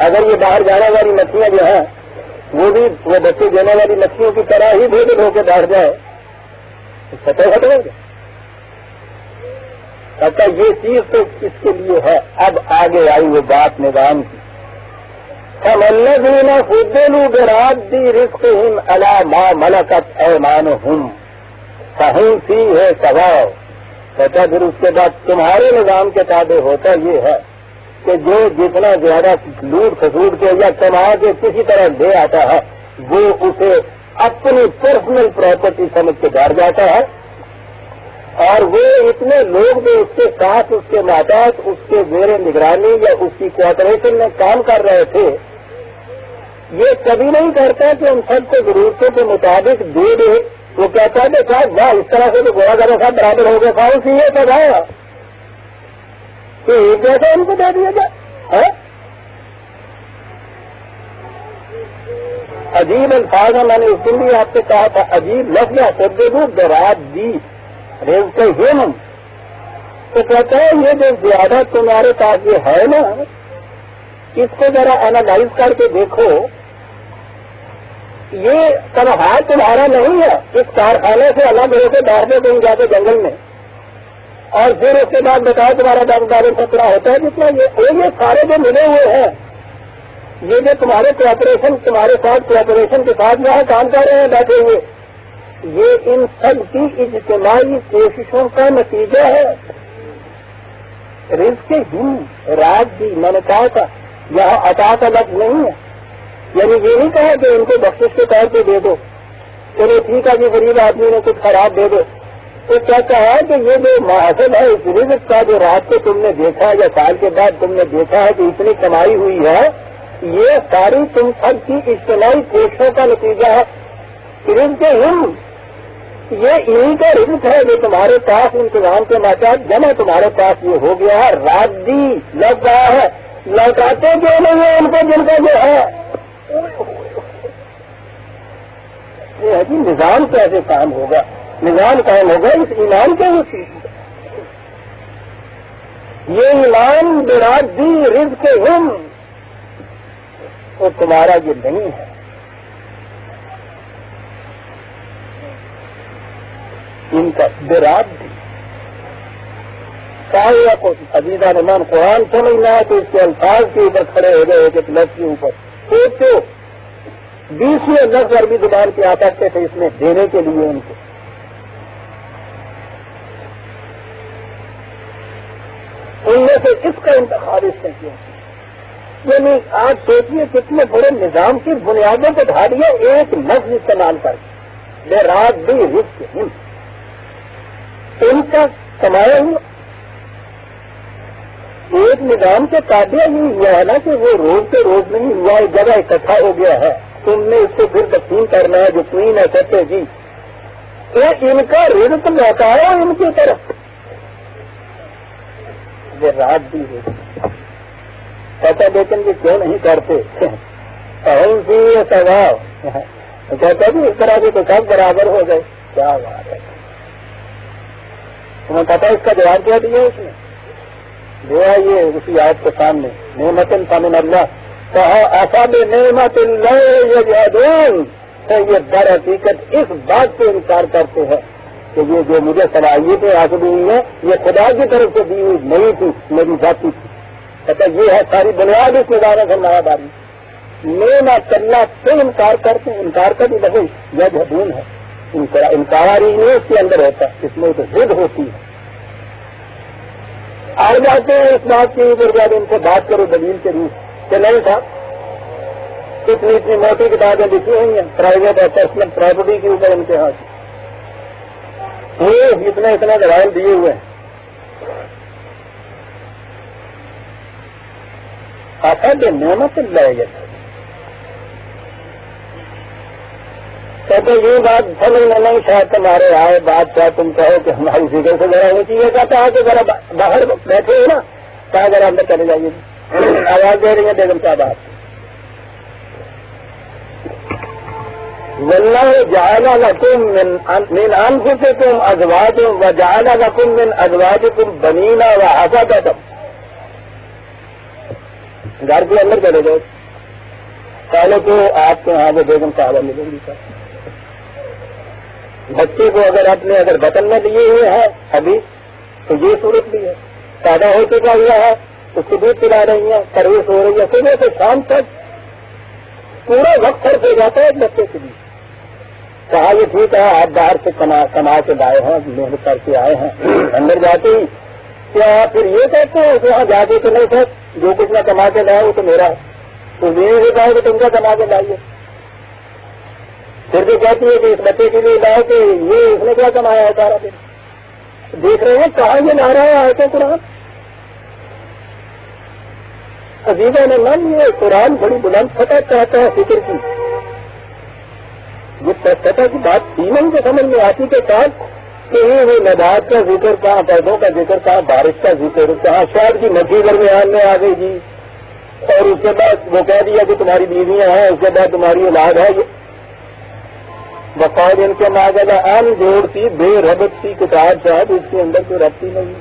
اگر یہ باہر جانے والی مچھلیاں جو ہیں وہ بھی وہ بچے دینے والی مچھلیوں کی طرح ہی بھیجل ہو کے بیٹھ جائے تو چھتے ختم ہو گئے. اچھا یہ چیز تو اس کے لیے ہے. اب آگے آئی وہ بات نظام کی. فَالَّذِينَ فُضِّلُوا بِرَادِّ رِزْقِهِمْ عَلَى مَا مَلَكَتْ أَيْمَانُهُمْ فَهُمْ فِيهِ سَوَاءٌ. کہتا پھر اس کے بعد تمہارے نظام کے تابع ہوتا یہ ہے کہ جو جتنا زیادہ لوٹ خسوٹ کے یا کما کے کسی طرح لے آتا ہے وہ اسے اپنی پرسنل پراپرٹی سمجھ کے بیٹھ جاتا ہے. اور وہ اتنے لوگ جو اس کے ساتھ اس کے ماتحت اس کے زیر نگرانی یا اس کی کوآپریشن میں کام کر رہے تھے یہ کبھی نہیں کرتا کہ ان سب کو ضرورتوں کے مطابق دے دے وہ کہتا ہے کہ صاحب واہ اس طرح سے تو گوڑا کا صاحب برابر ہو گیا کون سی ہے سب آیا تو ایک جیسا ان کو دے دیا جائے. عجیب الفاظ ہے. میں نے اس دن بھی آپ سے کہا تھا عجیب لفظ ہے. برات دی رزق ہم تو کہتا ہے یہ جو زیادہ تمہارے پاس یہ ہے نا اس کو ذرا اینالائز کر کے دیکھو. یہ تنہا تمہارا نہیں ہے. اس کارخانے سے الگ ہو کے باہر میں کہیں جا کے جنگل میں اور پھر اس کے بعد بتاؤ تمہارا دارالدار سترہ ہوتا ہے جتنا یہ سارے جو ملے ہوئے ہیں یہ جو تمہارے کوآپریشن تمہارے ساتھ کوآپریشن کے ساتھ یہاں کام کر رہے ہیں بیٹھے ہوئے یہ ان سب کی اجتماعی کوششوں کا نتیجہ ہے. رزق ہم رات بھی میں نے کہا تھا یہاں عطا کا لفظ نہیں ہے. یعنی یہ نہیں کہا کہ ان کو بخشش کے طور پہ دے دو چلو ٹھیک ہے کہ غریب آدمی نے کچھ خراب دے دو. تو کیا کہا کہ یہ جو محاسب ہے اس رزق کا جو رات کو تم نے دیکھا یا سال کے بعد تم نے دیکھا ہے کہ اتنی کمائی ہوئی ہے یہ ساری تم سب کی اجتماعی کوششوں کا نتیجہ ہے. رزق ہم یہ انہیں کا رزق ہے جو تمہارے پاس انتظام کے ماتحت جمع تمہارے پاس یہ ہو گیا ہے. رات دی لگ رہا ہے لوٹاتے کیوں نہیں ہے ان کو جن کا جو ہے یہ ہے کہ نظام کیسے کام ہوگا. نظام قائم ہوگا اس ایمان کے وسیلے. یہ ایمان برات دی رزق ہم تو تمہارا یہ نہیں ہے. ان کا برات دی سایہ کو عزیزہ نمان قرآن سمجھنا ہے تو اس کے الفاظ کے اوپر کھڑے ہو گئے ایک لفظ کے اوپر سوچو 20 لفظ عربی زبان کے آ سکتے تھے اس میں دینے کے لیے ان کو. ان میں سے اس کا انتخاب اس نے کیا. یعنی آپ سوچیے کتنے بڑے نظام کی بنیادوں کو ڈھا دیا ایک لفظ استعمال کر کے بے رات بھی رزق ہم ان کا کمایا ہوا ایک نظام کے قابل یہ ہوا ہے نا کہ وہ روز سے روز نہیں ہوا ایک جگہ اکٹھا ہو گیا ہے. تم نے اس کو پھر تقسیم کرنا ہے جو کوئین ہے سچے جی تو ان کا رزق لوٹایا ان کی طرف یہ رات بھی ہے. کہتا لیکن یہ کیوں نہیں کرتے اہم سی یہ سواب کہتا بھی اس طرح سے تو سب برابر ہو گئے. کیا بات ہے. تمہیں پتا اس کا جواب کیا دیا اس نے دیا یہ اسی آیت کے سامنے نعمت فمن اللہ کہا اصحاب نعمت اللہ یجحدون. یہ در حقیقت اس بات سے انکار کرتے ہیں کہ یہ جو مجھے صلاحیتیں حاصل ہوئی ہیں یہ خدا کی طرف سے دی ہوئی نہیں تھی میری ذاتی تھی. کہتا یہ ہے ساری بنیاد اس نظام فرمایا داری. نعمت اللہ سے انکار کرتے ہیں. انکار کا بھی لفظ یجحدون ہے. انکار ہی نہیں اس کے اندر ہوتا اس میں تو ضد ہوتی ہے. آ جاتے ہیں اس بات کے اوپر جب ان سے بات کرو دلیل کے روپ کہ نہیں تھا اتنی موٹی کتابیں لکھی ہوئی ہیں پرائیویٹ اور پرسنل پراپرٹی کے اوپر ان کے ہاتھ اتنے دلائل دیے ہوئے ہیں. آخر نعمت اللہ ہے. کہتے یہ بات سمجھ میں نہیں شاید تمہارے آئے بات کیا تم کہو کہ ہماری فکر سے ذرا اونچی ہے. کہتا ہے کہ ذرا باہر بیٹھے ہو نا کہا ذرا اندر چلے جائیے. آواز دے رہی ہے بیگم صاحب آپ واللہ جعل لکم من انفسکم ازواجا وجعل لکم من ازواجکم بنین وحفدۃ. گھر کے اندر چلے جاؤ پہلے تو آپ کے یہاں وہ بیگم صاحبہ ملیں گی. بچے کو اگر بطن میں لیے ہوئے ہیں ابھی تو یہ صورت بھی ہے. پیدا ہو چکا ہوا ہے اس کو دودھ پلا رہی ہیں سروس ہو رہی ہے صبح سے شام تک پورا وقت خرچ ہو جاتا ہے ایک بچے کے لیے. کہا یہ ٹھیک ہے آپ باہر سے کما کے لائے ہیں محنت کر کے آئے ہیں اندر جاتے ہی کیا پھر یہ کہتے ہیں وہاں جا کے کہ نہیں سر جو کچھ میں کما کے لایا وہ تو میرا ہے تو یہ نہیں کہا کہ تم کا کما کے لائیے. پھر بھی کہتی ہے کہ اس بچے کے لیے لاؤ کہ یہ اس نے کیا کمایا ہے سارا دن. دیکھ رہے ہیں کہاں یہ لا رہا ہے آیت قرآن. عزیزہ نے من یہ قرآن بڑی بلند سطح چاہتا ہے فکر کی. یہ سطح کی بات تھی ہی نہیں جو سمجھ میں آتی کے ساتھ کہیں وہ نبات کا ذکر کہاں، پودوں کا ذکر کہاں، بارش کا ذکر کہاں، شاید کی مچھی درمیان میں آ گئی جی، اور اس کے بعد وہ کہہ دیا کہ تمہاری بیویاں ہیں، اس کے بعد تمہاری اولاد ہے. یہ بقول ان کے ماغذ ان جوڑ سی بے ربط سی کتاب صاحب، اس کے اندر کوئی ربط ہی نہیں.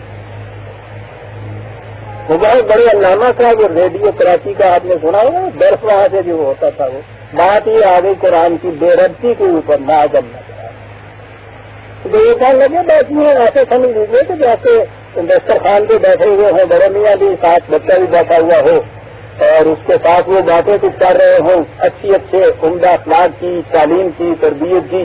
وہ بہت بڑے علامہ صاحب اور ریڈیو کراچی کا آپ نے سنا ہوگا، درس وہاں سے جو ہوتا تھا وہ بات ہی آ گئی قرآن کی بے ربطی کے اوپر معذم نہ تو یہ کہنے لگے بس یہ ایسے سمجھ لیجیے کہ جیسے دسترخوان پہ بیٹھے ہوئے ہوں، بڑے میاں بھی ساتھ بچہ بھی بیٹھا ہوا ہو اور اس کے ساتھ وہ باتیں کچھ کر رہے ہوں اچھے عمدہ اخلاق کی، تعلیم کی، تربیت کی،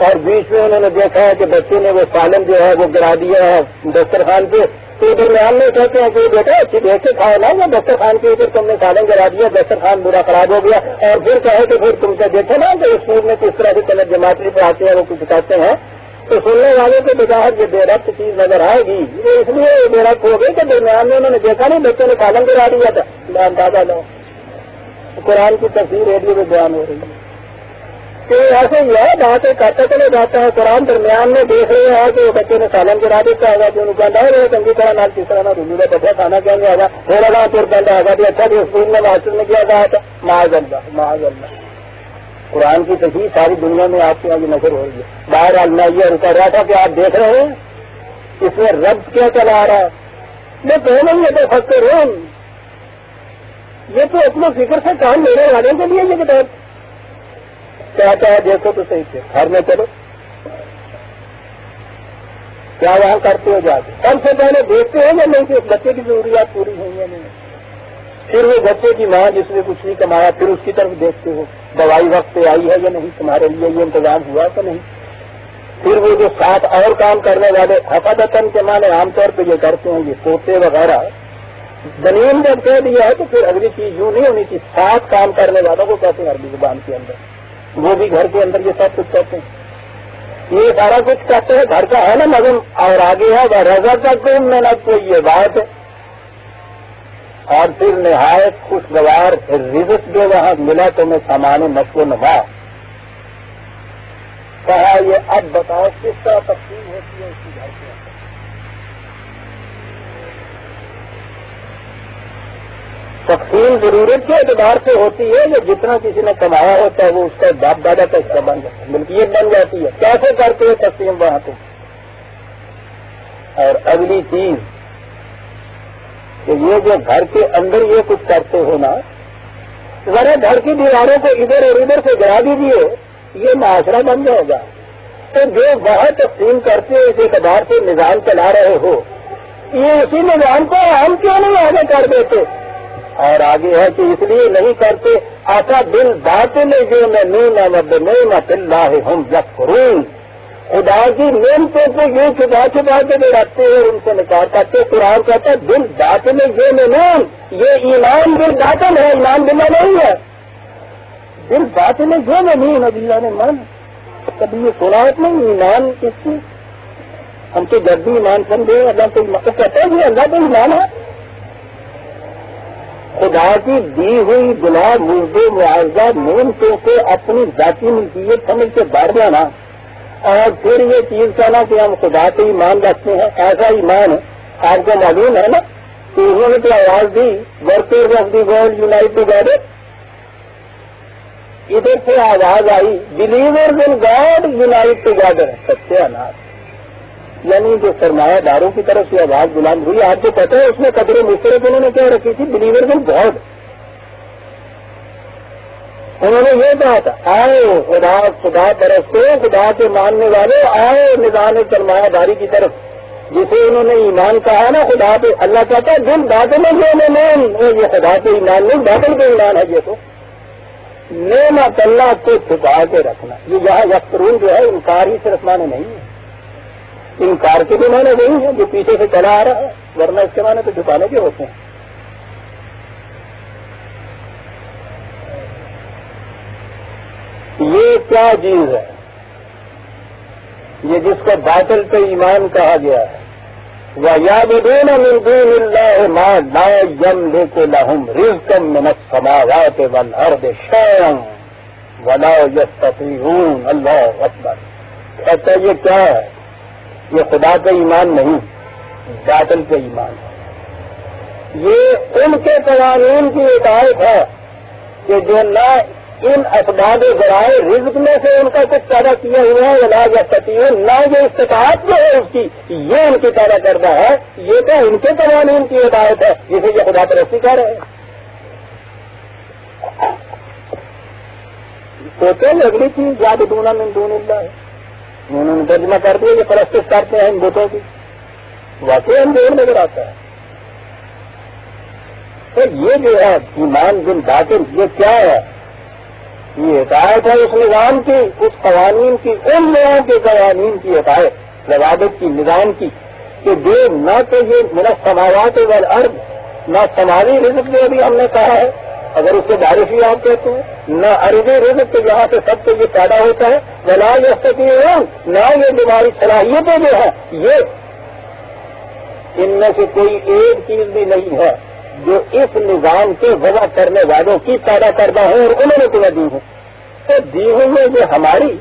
اور بیچ میں انہوں نے دیکھا ہے کہ بچے نے وہ سالن جو ہے وہ گرا دیا ہے دسترخوان پہ، تو درمیان میں کہتے ہیں کہ بیٹا اچھی دیکھ کے کھاؤ نا، وہ دسترخوان کے اوپر تم نے سالن گرا دیا، دسترخوان برا خراب ہو گیا، اور پھر کہے کہ پھر تم سے دیکھو نا کہ اسکول میں کس طرح سے طلب جماعت پڑھاتے ہیں وہ کچھ کہتے ہیں، تو سننے والے کو بظاہر یہ بے ربط چیز نظر آئے گی. یہ اس لیے بے ربط ہو گئی کہ درمیان میں انہوں نے دیکھا نہیں بچوں نے سالن گرا دیا تھا. اندازہ لو قرآن کی تفسیر ریڈیو میں بیان ہو رہی ہے کہ ایسے ہی ہے، بات کرتا چلے جاتا ہے، قرآن درمیان میں دیکھ رہے ہیں کہ بچے نے سالن گرا دیتا ہے جو ان کو ہے چنگی طرح نال کس طرح روزی کا بچہ کھانا کہیں گے آگا تھوڑا گاؤں پھر کہنا ہے کہ اچھا جو اسکول میں ماسٹر نے کیا کہا تھا معاذ اللہ. قرآن کی تفسیر ساری دنیا میں آپ کے یہاں نظر ہو رہی ہے. باہر علمائیہ کر رہا تھا کہ آپ دیکھ رہے ہیں اس میں رب کیا چلا آ رہا ہے، میں کہ نہیں یہ تو فکر ہوں، یہ تو اپنے فکر سے کام لینے والوں کے لیے یہ کتاب کہتا ہے. دیکھو تو صحیح سے گھر میں چلو کیا وہاں کرتے ہو جا کے سب سے پہلے دیکھتے ہیں یا نہیں کہ اس بچے کی ضروریات پوری ہوئی یا نہیں، پھر وہ بچے کی ماں جس نے کچھ نہیں کمایا پھر اس کی طرف دیکھتے ہو دوائی وقت پہ آئی ہے یا نہیں، تمہارے لیے یہ انتظام ہوا کہ نہیں. پھر وہ جو ساتھ اور کام کرنے والے حفاظتن کے معنی عام طور پہ یہ کرتے ہیں یہ پوتے وغیرہ زمین جب کہہ دیا ہے تو پھر اگلی چیز یوں نہیں ہونی چاہیے. ساتھ کام کرنے والوں کو کہتے ہیں عربی زبان کے اندر، وہ بھی گھر کے اندر یہ سب کچھ کہتے ہیں. یہ سارا کچھ کہتے ہیں گھر کا ہے نا نظم، اور آگے ہے وہ رضا کا کوئی محنت کو یہ بات ہے، اور پھر نہایت خوشگوار رزق جو وہاں ملا تمہیں سامان نشو و نما. کہا یہ اب بتاؤ کس طرح تقسیم ہوتی ہے اس کی گھر کے اندر. تقسیم ضرورت کے اعتبار سے ہوتی ہے، یا جتنا کسی نے کمایا ہوتا ہے وہ اس کا باپ دادا کا حصہ بن جاتا ہے، ملکیت بن جاتی ہے. کیسے کرتے ہو تقسیم وہاں پہ. اور اگلی چیز کہ یہ جو گھر کے اندر یہ کچھ کرتے ہو نا، ذرا گھر کی دیواروں کو ادھر اور ادھر سے گرا دیجیے، یہ معاشرہ بن جائے گا. تو جو وہاں تقسیم کرتے ہو اس اعتبار سے نظام چلا رہے ہو، یہ اسی نظام کو ہم کیوں نہیں آگے کر دیتے. اور آگے ہے کہ اس لیے نہیں کرتے آتا دل باطل جو میں نعمت اللہ ہم یکفرون. خدا کی نعمتوں کو یہ چھپا کے جو رکھتے ہیں ان سے نکال کرتے. قرآن کہتا ہے دل باطل یہ میں یہ ایمان دل باطل ہے، ایمان بلا نہیں ہے. دل باطل یہ میں نہیں نبیہ نے من کبھی یہ سنا نہیں ایمان کس کی. ہم تو جب بھی ایمان سمجھے اللہ کو کہتا ہے یہ اللہ کو ایمان ہے. خدا کی دی ہوئی بلا مزد معاوضہ نعمتوں کو اپنی ذاتی ملکیت سمجھ کے بڑھ جانا اور پھر یہ چیز کہنا کہ ہم خدا سے ایمان رکھتے ہیں. ایسا ایمان آپ کو معلوم ہے نا کہ انہوں نے تو آواز دی workers of the world unite together. ادھر سے آواز آئی believers in God unite together. سچے اناج یعنی جو سرمایہ داروں کی طرف سے آواز بلند ہوئی. آپ کو پتہ ہے اس میں قدر مشترک انہوں نے کیا رکھی تھی؟ Believers in God. انہوں نے یہ کہا تھا آؤ خدا پرستو، خدا کے ماننے والے آؤ نظام سرمایہ داری کی طرف جسے انہوں نے ایمان کہا نا خدا پہ. اللہ کہتا ہے دل باطل میں یہ خدا کے ایمان نہیں باطل کے ایمان ہے. یہ تو نعمت اللہ کو چھپا کے رکھنا. یہ یہاں یکفرون جو ہے انکار ہی صرف معنی نہیں ہے، انکار کے بھی معنی نہیں ہے جو پیچھے سے چلا آ رہا ہے، ورنہ اس کے معنی تو چھپانے کے ہوتے ہیں. یہ کیا چیز ہے یہ جس کو باطل پہ ایمان کہا گیا ہے. وَيَعْبُدُونَ مِن دُونِ اللَّهِ مَا لَا يَمْلِكُ لَهُمْ رِزْقًا مِنَ السَّمَاوَاتِ وَالْأَرْضِ شَيْئًا وَلَا يَسْتَطِيعُونَ. اللہ اکبر. کہتا ہے یہ کیا ہے؟ یہ خدا کا ایمان نہیں، باطل کا ایمان ہے۔ یہ ان کے قوانین کی اطاعت ہے کہ جو نہ ان اسباب ذرائع رزق میں سے ان کا کچھ پیدا کیا ہوا ہے ولا یستطیعون، نہ یہ استطاعت جو ہے اس کی یہ ان کی پیدا کردہ ہے، یہ تو ان کے قوانین کی اطاعت ہے جسے یہ خدا پرستی کر رہے ہیں۔ سوچیں اگلی چیز یعبدون من دون اللہ، انہوں نے ترجمہ کر دیا یہ پرستش کرتے ہیں ان بتوں کی، واقعی اندھیر نظر آتا ہے۔ تو یہ جو ہے ایمان بن باطل یہ کیا ہے؟ یہ اطاعت ہے اس نظام کی، اس قوانین کی، ان لوگوں کے قوانین کی اطاعت، ضوابط کی، نظام کی، کہ جو نہ تو یہ من السماوات والارض، نہ سماوی رزق جو ابھی ہم نے کہا ہے اگر اس سے بارش ہی آپ کہتے ہیں، نہ ارضی رزق کے جہاں سے سب سے یہ پیدا ہوتا ہے، ولا یستطیعون، نہ یہ تمہاری صلاحیتیں جو ہے یہ ان میں سے کوئی ایک چیز بھی نہیں ہے جو اس نظام کے وضع کرنے والوں کی پیدا کردہ ہے اور انہوں نے تمہیں دی ہے۔ تو دی ہوئی ہے جو ہماری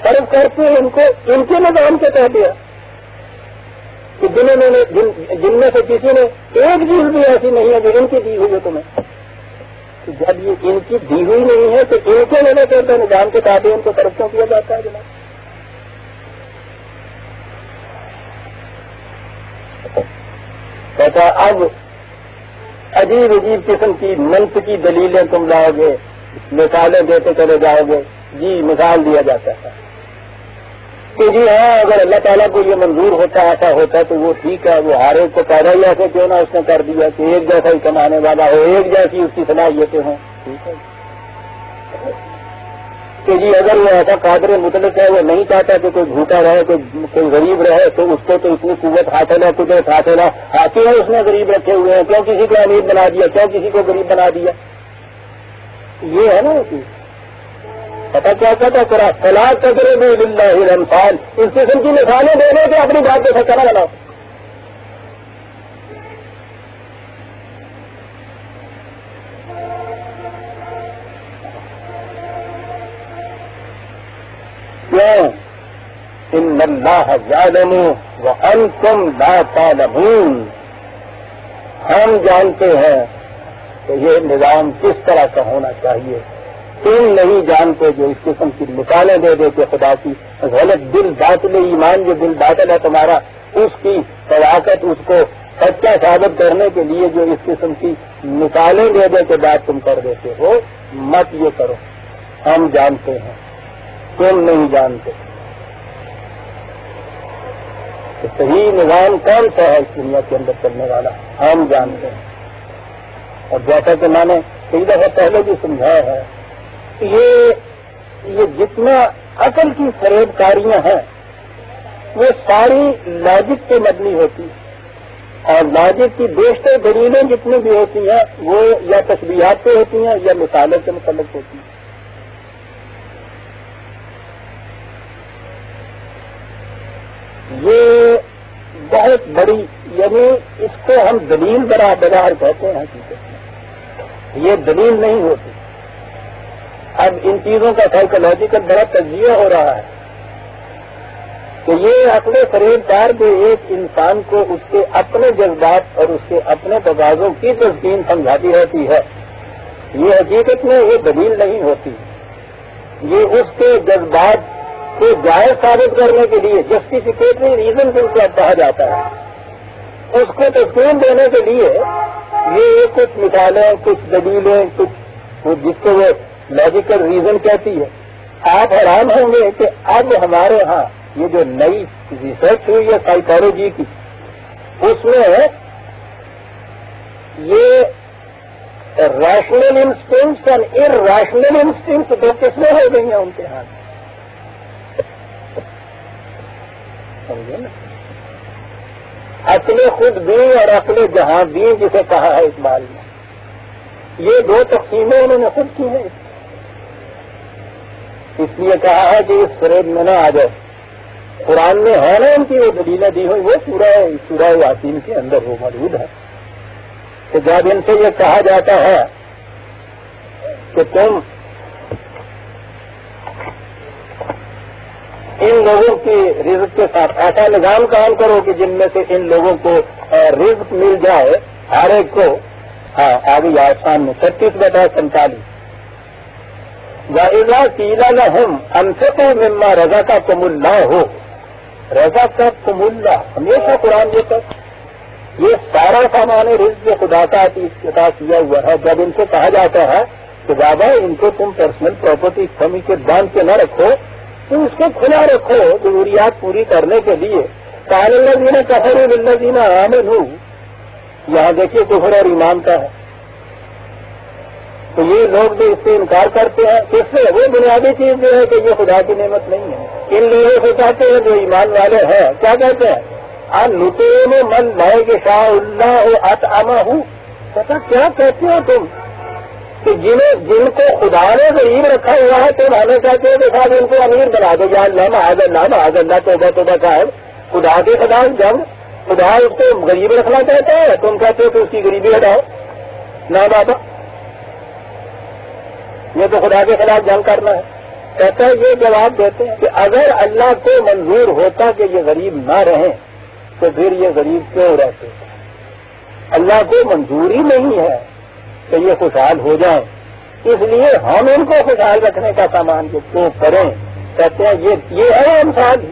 فرض کرتے ان کو ان کے نظام کے تحت دیا کہ جن میں سے کسی نے ایک چیز بھی ایسی نہیں ہے جو ان کی دی ہوئی ہے تمہیں۔ تو جب یہ ان کی دی ہوئی نہیں ہے تو ان کے لینے کرتے نظام کے تحت ان کو فرض کیوں کیا جاتا ہے جناب؟ کہتا اب عجیب عجیب قسم کی منطقی دلیلیں تم لاؤ گے، مثالیں دیتے چلے جاؤ گے۔ جی مثال دیا جاتا ہے کہ جی ہاں اگر اللہ تعالیٰ کو یہ منظور ہوتا ایسا ہوتا تو وہ ٹھیک ہے، وہ ہر ایک کو پیدا ہی ایسے کیوں نہ اس نے کر دیا کہ ایک جیسا ہی کمانے والا ہو، ایک جیسی اس کی صلاحیتیں ہوں، ٹھیک ہے کہ جی اگر وہ ایسا قادر مطلق ہے، وہ نہیں چاہتا کہ کوئی بھوکا رہے، کوئی غریب رہے، تو اس کو تو اتنی قوت حاصل ہے، قدرت حاصل ہے، کیوں اس نے غریب رکھے ہوئے ہیں، کیوں کسی کو امیر بنا دیا، کیوں کسی کو غریب بنا دیا؟ یہ ہے نا پتا کیا کہتا کرا فلا تضربوا للہ الامثال، اس قسم کی مثالیں دینے کے اپنی بات کو سچا نہ بناؤ۔ ان اللہ یعلم وانتم لا تعلمون، ہم جانتے ہیں کہ یہ نظام کس طرح کا ہونا چاہیے، تم نہیں جانتے جو اس قسم کی مثالیں دے دیتے خدا کی غلط دل باطل ایمان، جو دل باطل ہے تمہارا، اس کی طلاقت، اس کو سچا ثابت کرنے کے لیے جو اس قسم کی مثالیں دے دے کے بات تم کر دیتے ہو، مت یہ کرو، ہم جانتے ہیں تم نہیں جانتے۔ تو صحیح نظام کون سا ہے اس دنیا کے اندر چلنے والا، ہم جانتے ہیں۔ اور جیسا کہ میں نے کئی دفعہ پہلے بھی سمجھایا ہے، یہ جتنا عقل کی فریب کاریاں ہیں وہ ساری لاجک پہ مبنی ہوتی ہیں، اور لاجک کی بیشتر دلیلیں جتنی بھی ہوتی ہیں وہ یا تشبیہات پہ ہوتی ہیں یا مثالوں سے متعلق ہوتی ہیں۔ یہ بہت بڑی، یعنی اس کو ہم دلیل برابر کہتے ہیں، حقیقت میں یہ دلیل نہیں ہوتی۔ اب ان چیزوں کا سائیکولوجیکل بڑا تجزیہ ہو رہا ہے کہ یہ عقل فریب کار جو ایک انسان کو اس کے اپنے جذبات اور اس کے اپنے تقاضوں کی تسکین سمجھاتی رہتی ہے، یہ حقیقت میں یہ دلیل نہیں ہوتی، یہ اس کے جذبات کو جائز ثابت کرنے کے لیے جسٹیفیکیٹری ریزن سے اسے کہا جاتا ہے، اس کو تسکین دینے کے لیے یہ کچھ مثالیں، کچھ دلیلیں، کچھ جس کو وہ لاجیکل ریزن کہتی ہے۔ آپ حیران ہوں گے کہ اب ہمارے ہاں یہ جو نئی ریسرچ ہوئی ہے سائیکالوجی کی، اس میں یہ ریشنل انسٹنکٹس اور ارریشنل انسٹنکٹس دو قسمیں ہو گئی ہیں ان کے ہاتھ، سمجھے نا؟ عقل خود بھی اور عقل جہاں بھی جسے کہا ہے اقبال نے، یہ دو تقسیمیں انہوں نے خود کی ہیں، اس لیے کہا ہے کہ اس فریب میں نہ آ جائے۔ قرآن میں ہے نا ان کی وہ دلیلیں دی ہوئی، وہ سورہ یاسین کے اندر وہ موجود ہے کہ جب ان سے یہ کہا جاتا ہے کہ تم ان لوگوں کی رزق کے ساتھ ایسا نظام کام کرو کہ جن میں سے ان لوگوں کو رزق مل جائے ہر ایک کو. ہاں آگے آسان میں 36/47 وَإِذَا قِيلَ لَهُمْ أَنفِقُوا مِمَّا رَزَقَكُمُ اللَّهُ رَزَقَكُمُ اللَّهُ ہمیشہ قرآن یہ سارا سامان رزق جو خدا کا عطا کیا ہوا ہے. جب ان سے کہا جاتا ہے کہ بابا ان کو تم پرسنل پراپرٹی کمی کے باندھ کے نہ رکھو تو اس کو کھلا رکھو ضروریات پوری کرنے کے لیے. قَالَ الَّذِينَ كَفَرُوا لِلَّذِينَ آمَنُوا یہاں دیکھیے کفر اور ایمان کا ہے. تو یہ لوگ جو اس سے انکار کرتے ہیں اس سے وہ بنیادی چیز جو ہے کہ یہ خدا کی نعمت نہیں ہے. ان لوگوں سے کہتے ہیں جو ایمان والے ہیں کیا کہتے ہیں نُطِعِمُ مَن لَا يَشَاءُ اللَّهُ أَطْعَمَهُ. پتا کیا کہتے ہو تم کہ جن کو خدا نے غریب رکھا ہوا ہے تم ہمیں کہتے ہو کہ صاحب ان کو امیر بنا دو. یا اللہ معاذ اللہ توبہ توبہ صاحب خدا کے خلاف جنگ. خدا اس کو غریب رکھنا چاہتا ہے تم کہتے ہو کہ اس کی غریبی ہٹاؤ. نہ بابا یہ تو خدا کے خلاف جنگ کرنا ہے. کہتا ہے یہ جواب دیتے ہیں کہ اگر اللہ کو منظور ہوتا کہ یہ غریب نہ رہیں تو پھر یہ غریب کیوں رہتے. اللہ کو منظوری نہیں ہے کہ یہ خوشحال ہو جائیں اس لیے ہم ان کو خوشحال رکھنے کا سامان جو کیوں کریں. کہتے ہیں یہ ہے مثال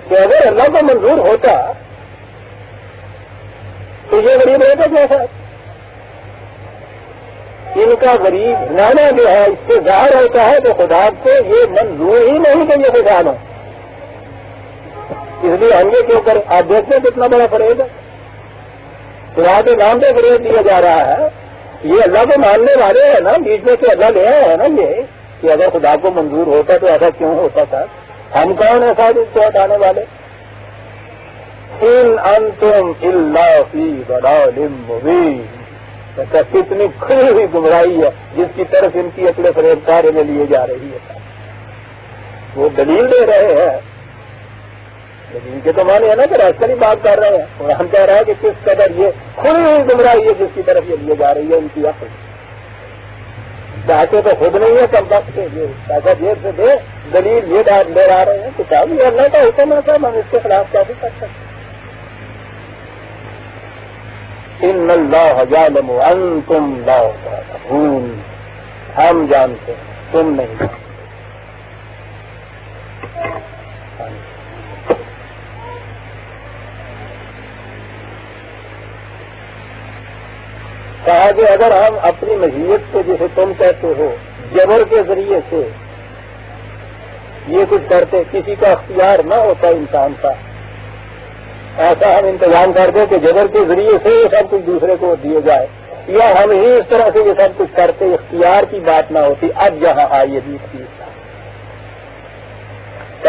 کہ اگر اللہ کو منظور ہوتا تو یہ غریب رہتا کیسا. ان کا غریب رہنا جو ہے اس سے ظاہر ہوتا ہے کہ خدا کو یہ منظور ہی نہیں کہ یہ خوشحال ہو. اس لیے ہم یہ کیوں کریں. آپ دیکھتے ہیں کتنا بڑا فریب ہے. خدا کے نام پہ فریب دیا جا رہا ہے. یہ اللہ کو ماننے والے ہیں نا بیچ میں سے اللہ لے آئے ہیں نا یہ کہ اگر خدا کو منظور ہوتا تو ایسا کیوں ہوتا تھا. ہم کون ہیں صاحب اس کو ہٹانے والے. ان انتم الا فی ضلال مبین. کتنی کھلی ہوئی گمراہی ہے جس کی طرف ان کی اپنے فریب کارے میں لیے جا رہی ہے. وہ دلیل دے رہے ہیں. دلیل کے تو مانے ہے نا کہ راستہ نہیں بات کر رہے ہیں. اور ہم کہہ رہے ہیں کہ کس قدر یہ کھلی ہوئی گمراہی ہے جس کی طرف یہ لیے جا رہی ہے ان کی عقل. چاہتے تو خود نہیں ہے کم وقت سے یہ پیسہ جیب سے دے دلیل یہ لے آ رہے ہیں کہ صاحب یہ اللہ کا حکم ہے صاحب ہم اس کے خلاف کیسے کر سکتے ہیں. ان اللہ یعلم وانتم لا تعلمون. ہم جانتے ہیں تم نہیں جانتے. کہا کہ اگر ہم اپنی مشیت کو جسے تم کہتے ہو جبر کے ذریعے سے یہ کچھ کرتے کسی کا اختیار نہ ہوتا انسان کا ایسا ہم انتظام کرتے کہ جبر کے ذریعے سے یہ سب کچھ دوسرے کو دیے جائے یا ہم ہی اس طرح سے یہ سب کچھ کرتے اختیار کی بات نہ ہوتی. اب جہاں آئی ہے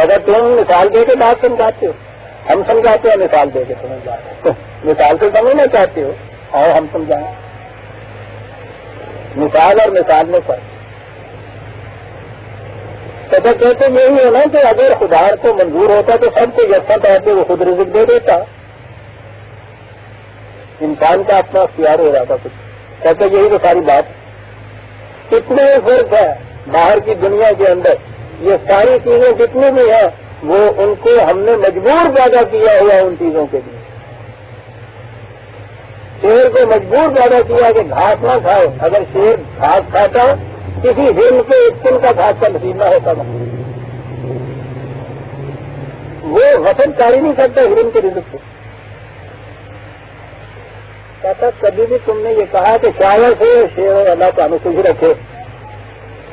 اگر تم مثال دے کے بات سمجھاتے ہو ہم سمجھاتے ہیں مثال دے کے تمہیں بات مثال سے سمجھنا چاہتے ہو اور ہم سمجھائیں. مثال اور مثال میں فرق. تو کہتے یہی ہے نا کہ اگر خدا کو منظور ہوتا تو سب کو یکساں طور پہ وہ خود رزق دے دیتا. انسان کا اپنا اختیار ہو رہا تھا کچھ. کہتے یہی تو ساری بات. کتنے فرق ہے باہر کی دنیا کے اندر. یہ ساری چیزیں جتنی بھی ہیں وہ ان کو ہم نے مجبور پیدا کیا ہوا ان چیزوں کے لیے. شیر کو مجبور پیدا کیا کہ گھاس نہ کھائے. اگر شیر گھاس کھاتا کسی ہرن کے ایک دن کا گھاس کا نصیب نہ ہوتا تھا. وہ وطن کاری نہیں کرتا ہرن کے رزق کو. کہتا کبھی بھی تم نے یہ کہا کہ چاول سے شیر اور اللہ کا ہمیں خوش رکھے.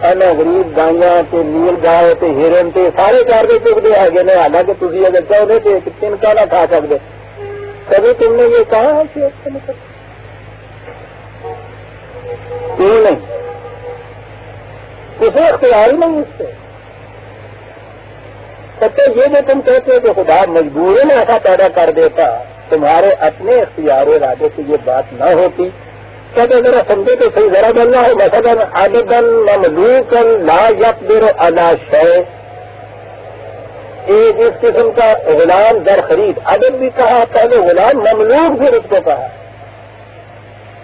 غریب گائیاں تے نیل گائے تے ہرن تے سارے چار کے چک دے آگے نے حالانکہ تھی اگر چاہتے کہ تن کا نہ کھا سکتے. کبھی تم نے یہ کہا ہے کہ کیوں نہیں اسے اختیار ہی نہیں اس سے. کہتے یہ جو تم کہتے ہو کہ خدا مجبوری ایسا پیدا کر دیتا تمہارے اپنے اختیار ارادے سے یہ بات نہ ہوتی. کہتے ذرا سمجھے تو صحیح ذرا بننا ہے مثلا عبدا مملوکا لا يقدر على شيء. ایک اس قسم کا غلام در خرید عبد بھی کہا پہلے غلام مملوک بھی اس کو کہا.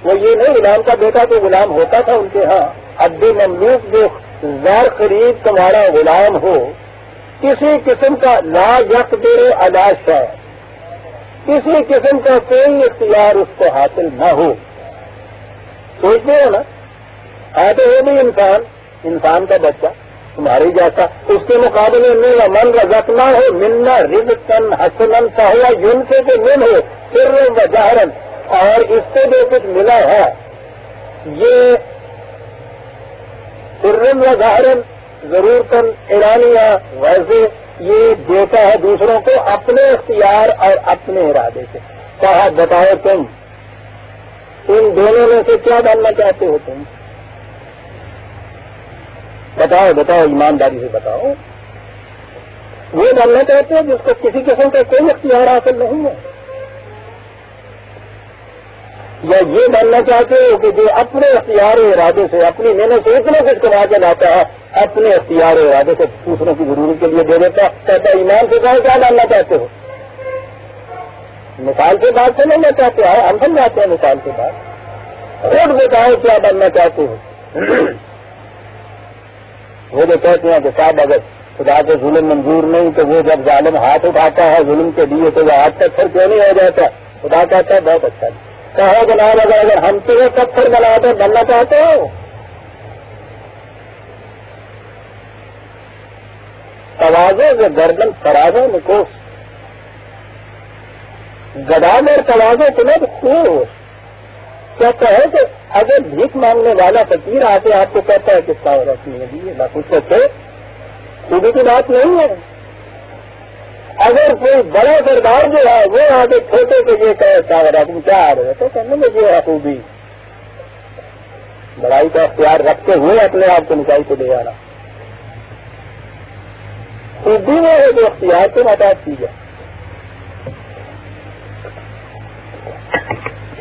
وہ یہ نہیں غلام کا بیٹا تو غلام ہوتا تھا ان کے ہاں. عبد مملوک جو زر خرید تمہارا غلام ہو کسی قسم کا لا یقدر علی شیء، کسی قسم کا کوئی اختیار اس کو حاصل نہ ہو. سوچتے ہو نا، آتے ہو بھی انسان کا بچہ تمہاری جیسا، اس کے مقابلے میں من رزقنا ہو منا رزقا حسنا فہو ينفق منه سرا وجہرا، اور اس سے جو کچھ ملا ہے یہ سرا وجہرا ضرورتا اعلانیہ ویسے یہ دیتا ہے دوسروں کو اپنے اختیار اور اپنے ارادے سے. کہا بتاؤ تم ان دونوں میں سے کیا بننا چاہتے ہو؟ تم بتاؤ ایمانداری سے بتاؤ. وہ بننا چاہتے ہیں جس کو کسی قسم کا کوئی اختیار حاصل نہیں ہے، یا یہ بننا چاہتے ہو کہ جو اپنے اختیار و ارادے سے اپنی محنت سے اتنا کچھ کما کے لاتا ہے اپنے اختیار و ارادے سے دوسروں کی ضرورت کے لیے دے دیتا کہتا ہے ایمان سے کہا کیا بننا چاہتے ہو؟ مثال سے بات سمجھنا چاہتے ہیں، ہم سمجھاتے ہیں مثال سے بات. خود بتاؤ کیا بننا چاہتے ہو؟ وہ جو کہتے ہیں کہ صاحب اگر خدا کو ظلم منظور نہیں تو وہ جب ظالم ہاتھ اٹھاتا ہے ظلم کے لیے تو وہ ہاتھ پتھر کیوں نہیں ہو جاتا؟ خدا کہتا ہے بہت اچھا. کہا جناب اگر ہم تمہیں پتھر بنا کر بننا چاہتے ہو، توازے سے گردن فرازوں میں کوس گدا میں توازے تمہیں تو خوش. کیا کہے کہ اگر بھیک مانگنے والا فقیر آ کے آپ کو کہتا ہے کہ ساورت نہیں ہے نہ کچھ سے خوبی کی بات نہیں ہے. اگر کوئی بڑا سردار جو ہے وہ آگے چھوٹے کے یہ کہے ساورت تم کیا آ رہے تو کہنے میں یہ ہے خوبی، بڑائی کا اختیار رکھتے ہوئے اپنے آپ کو نچائی کو لے آنا. خوبی میں ہے جو اختیار سے محتاج کی جائے.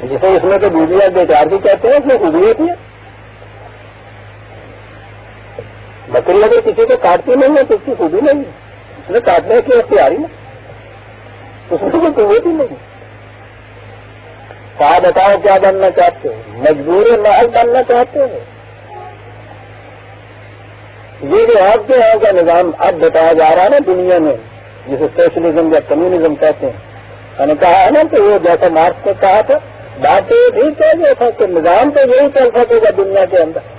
جسے اس میں تو بوجھیا بیچار بھی کہتے ہیں اس میں خوبی ہوتی ہے. بکری اگر کسی کو کاٹتی نہیں ہے تو اس کی خوبی نہیں ہے، اس نے کاٹنے کی اختیار ہی نہیں، اس میں کوئی قوت ہی نہیں. کہا بتاؤ کیا بننا چاہتے ہو؟ مجبور محض بننا چاہتے ہو؟ یہ جو آپ کے یہاں کا نظام اب بتایا جا رہا ہے نا دنیا میں جسے سوشلزم یا کمیونزم کہتے ہیں، میں نے کہا ہے نا کہ وہ جیسا مارکس نے کہا تھا بات تو یہ ٹھیک ہے جیسا کہ نظام تو یہی چل سکے گا دنیا کے اندر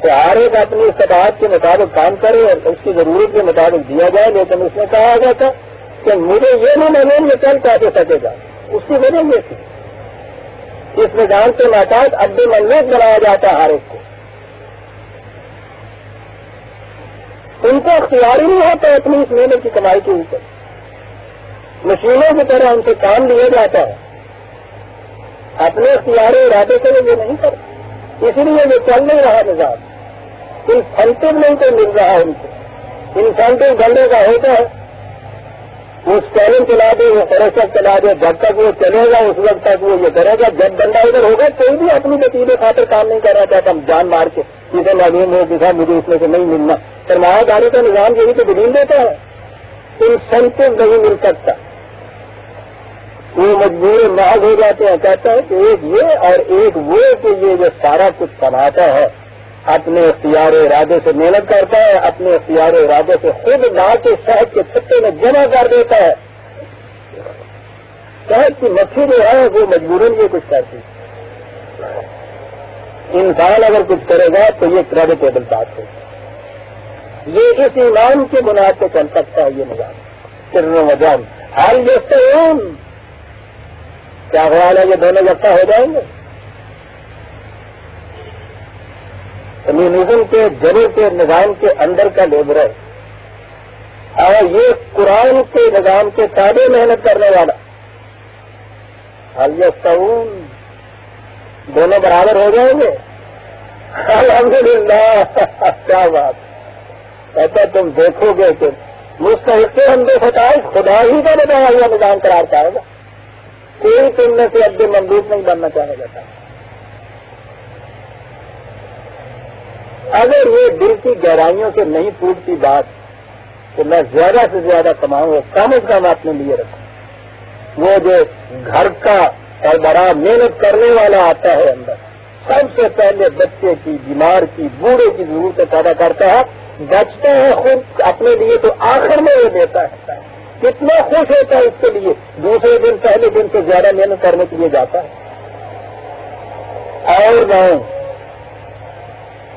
کہ ہر ایک اپنی استطاعت کے مطابق کام کرے اور اس کی ضرورت کے مطابق دیا جائے. لیکن اس نے کہا گیا تھا کہ مجھے یہ نہیں معلوم یہ چل کیسے سکے گا. اس کی وجہ یہ تھی اس نظام کے محتاج عبد الملک بنایا جاتا ہے ہر ایک کو. ان کو اختیار ہی نہیں ہوتا اپنی اس مہینے کی کمائی کے اوپر، مشینوں کی طرح ان سے کام لیا جاتا ہے. اپنے اختیار ارادے سے وہ یہ نہیں کرتے، اسی لیے یہ چل نہیں رہا نظام. انسینٹو نہیں تو مل رہا ان کو. انسینٹو بندے کا ہوتا ہے وہ اسکیلنگ چلا دے وہ فروشت چلا دے، جب تک وہ چلے گا اس وقت تک وہ یہ کرے گا. جب بندہ ادھر ہوگا کوئی بھی اپنی نتیجے خاطر کام نہیں کرنا چاہتا، ہم جان مار کے جسے معلوم ہو کہ صاحب مجھے اس میں سے نہیں ملنا. سرمایہ داری کا نظام یہی تو دلیل دیتا ہے. انسینٹو نہیں مل سکتا، وہ مجبور محض ہو جاتے ہیں. کہتا ہے کہ ایک یہ اور ایک وہ کہ یہ جو سارا کچھ کماتا ہے اپنے اختیار ارادے سے محنت کرتا ہے، اپنے اختیار ارادے سے خود لا کے شہد کے چھتے میں جمع کر دیتا ہے. شہد کی مکھی جو ہے وہ مجبوراً یہ کچھ کرتی ہے. انسان اگر کچھ کرے گا تو یہ کریڈیٹیبل بات ہے. یہ اس ایمان کی بنیاد پہ چل سکتا ہے یہ نظام. سرن وجان حال یہ کیا خیال ہے یہ دونوں یکساں ہو جائیں گے؟ کمیونزم کے جڑوں کے نظام کے اندر کا لیبر ہے اور یہ قرآن کے نظام کے تابع محنت کرنے والا. حال یستوون دونوں برابر ہو جائیں گے؟ الحمدللہ کیا بات. کہتا تم دیکھو گے کہ مستحق ہم دے ستائش خدا ہی کا بتایا ہوا نظام قرار پائے گا. کوئی تم میں سے عبد مملوک نہیں بننا چاہے گا. اگر یہ دل کی گہرائیوں سے نہیں پوچھتی بات کہ میں زیادہ سے زیادہ کماؤں اور کم از کم اپنے لیے رکھوں. وہ جو گھر کا سربراہ محنت کرنے والا آتا ہے اندر سب سے پہلے بچے کی، بیمار کی، بوڑھے کی ضرورتیں پیدا کرتا ہے. بچتا ہے خود اپنے لیے تو آخر میں وہ دیتا ہے، کتنا خوش ہوتا ہے اس کے لیے، دوسرے دن پہلے دن سے زیادہ محنت کرنے کے لیے جاتا ہے۔ اور میں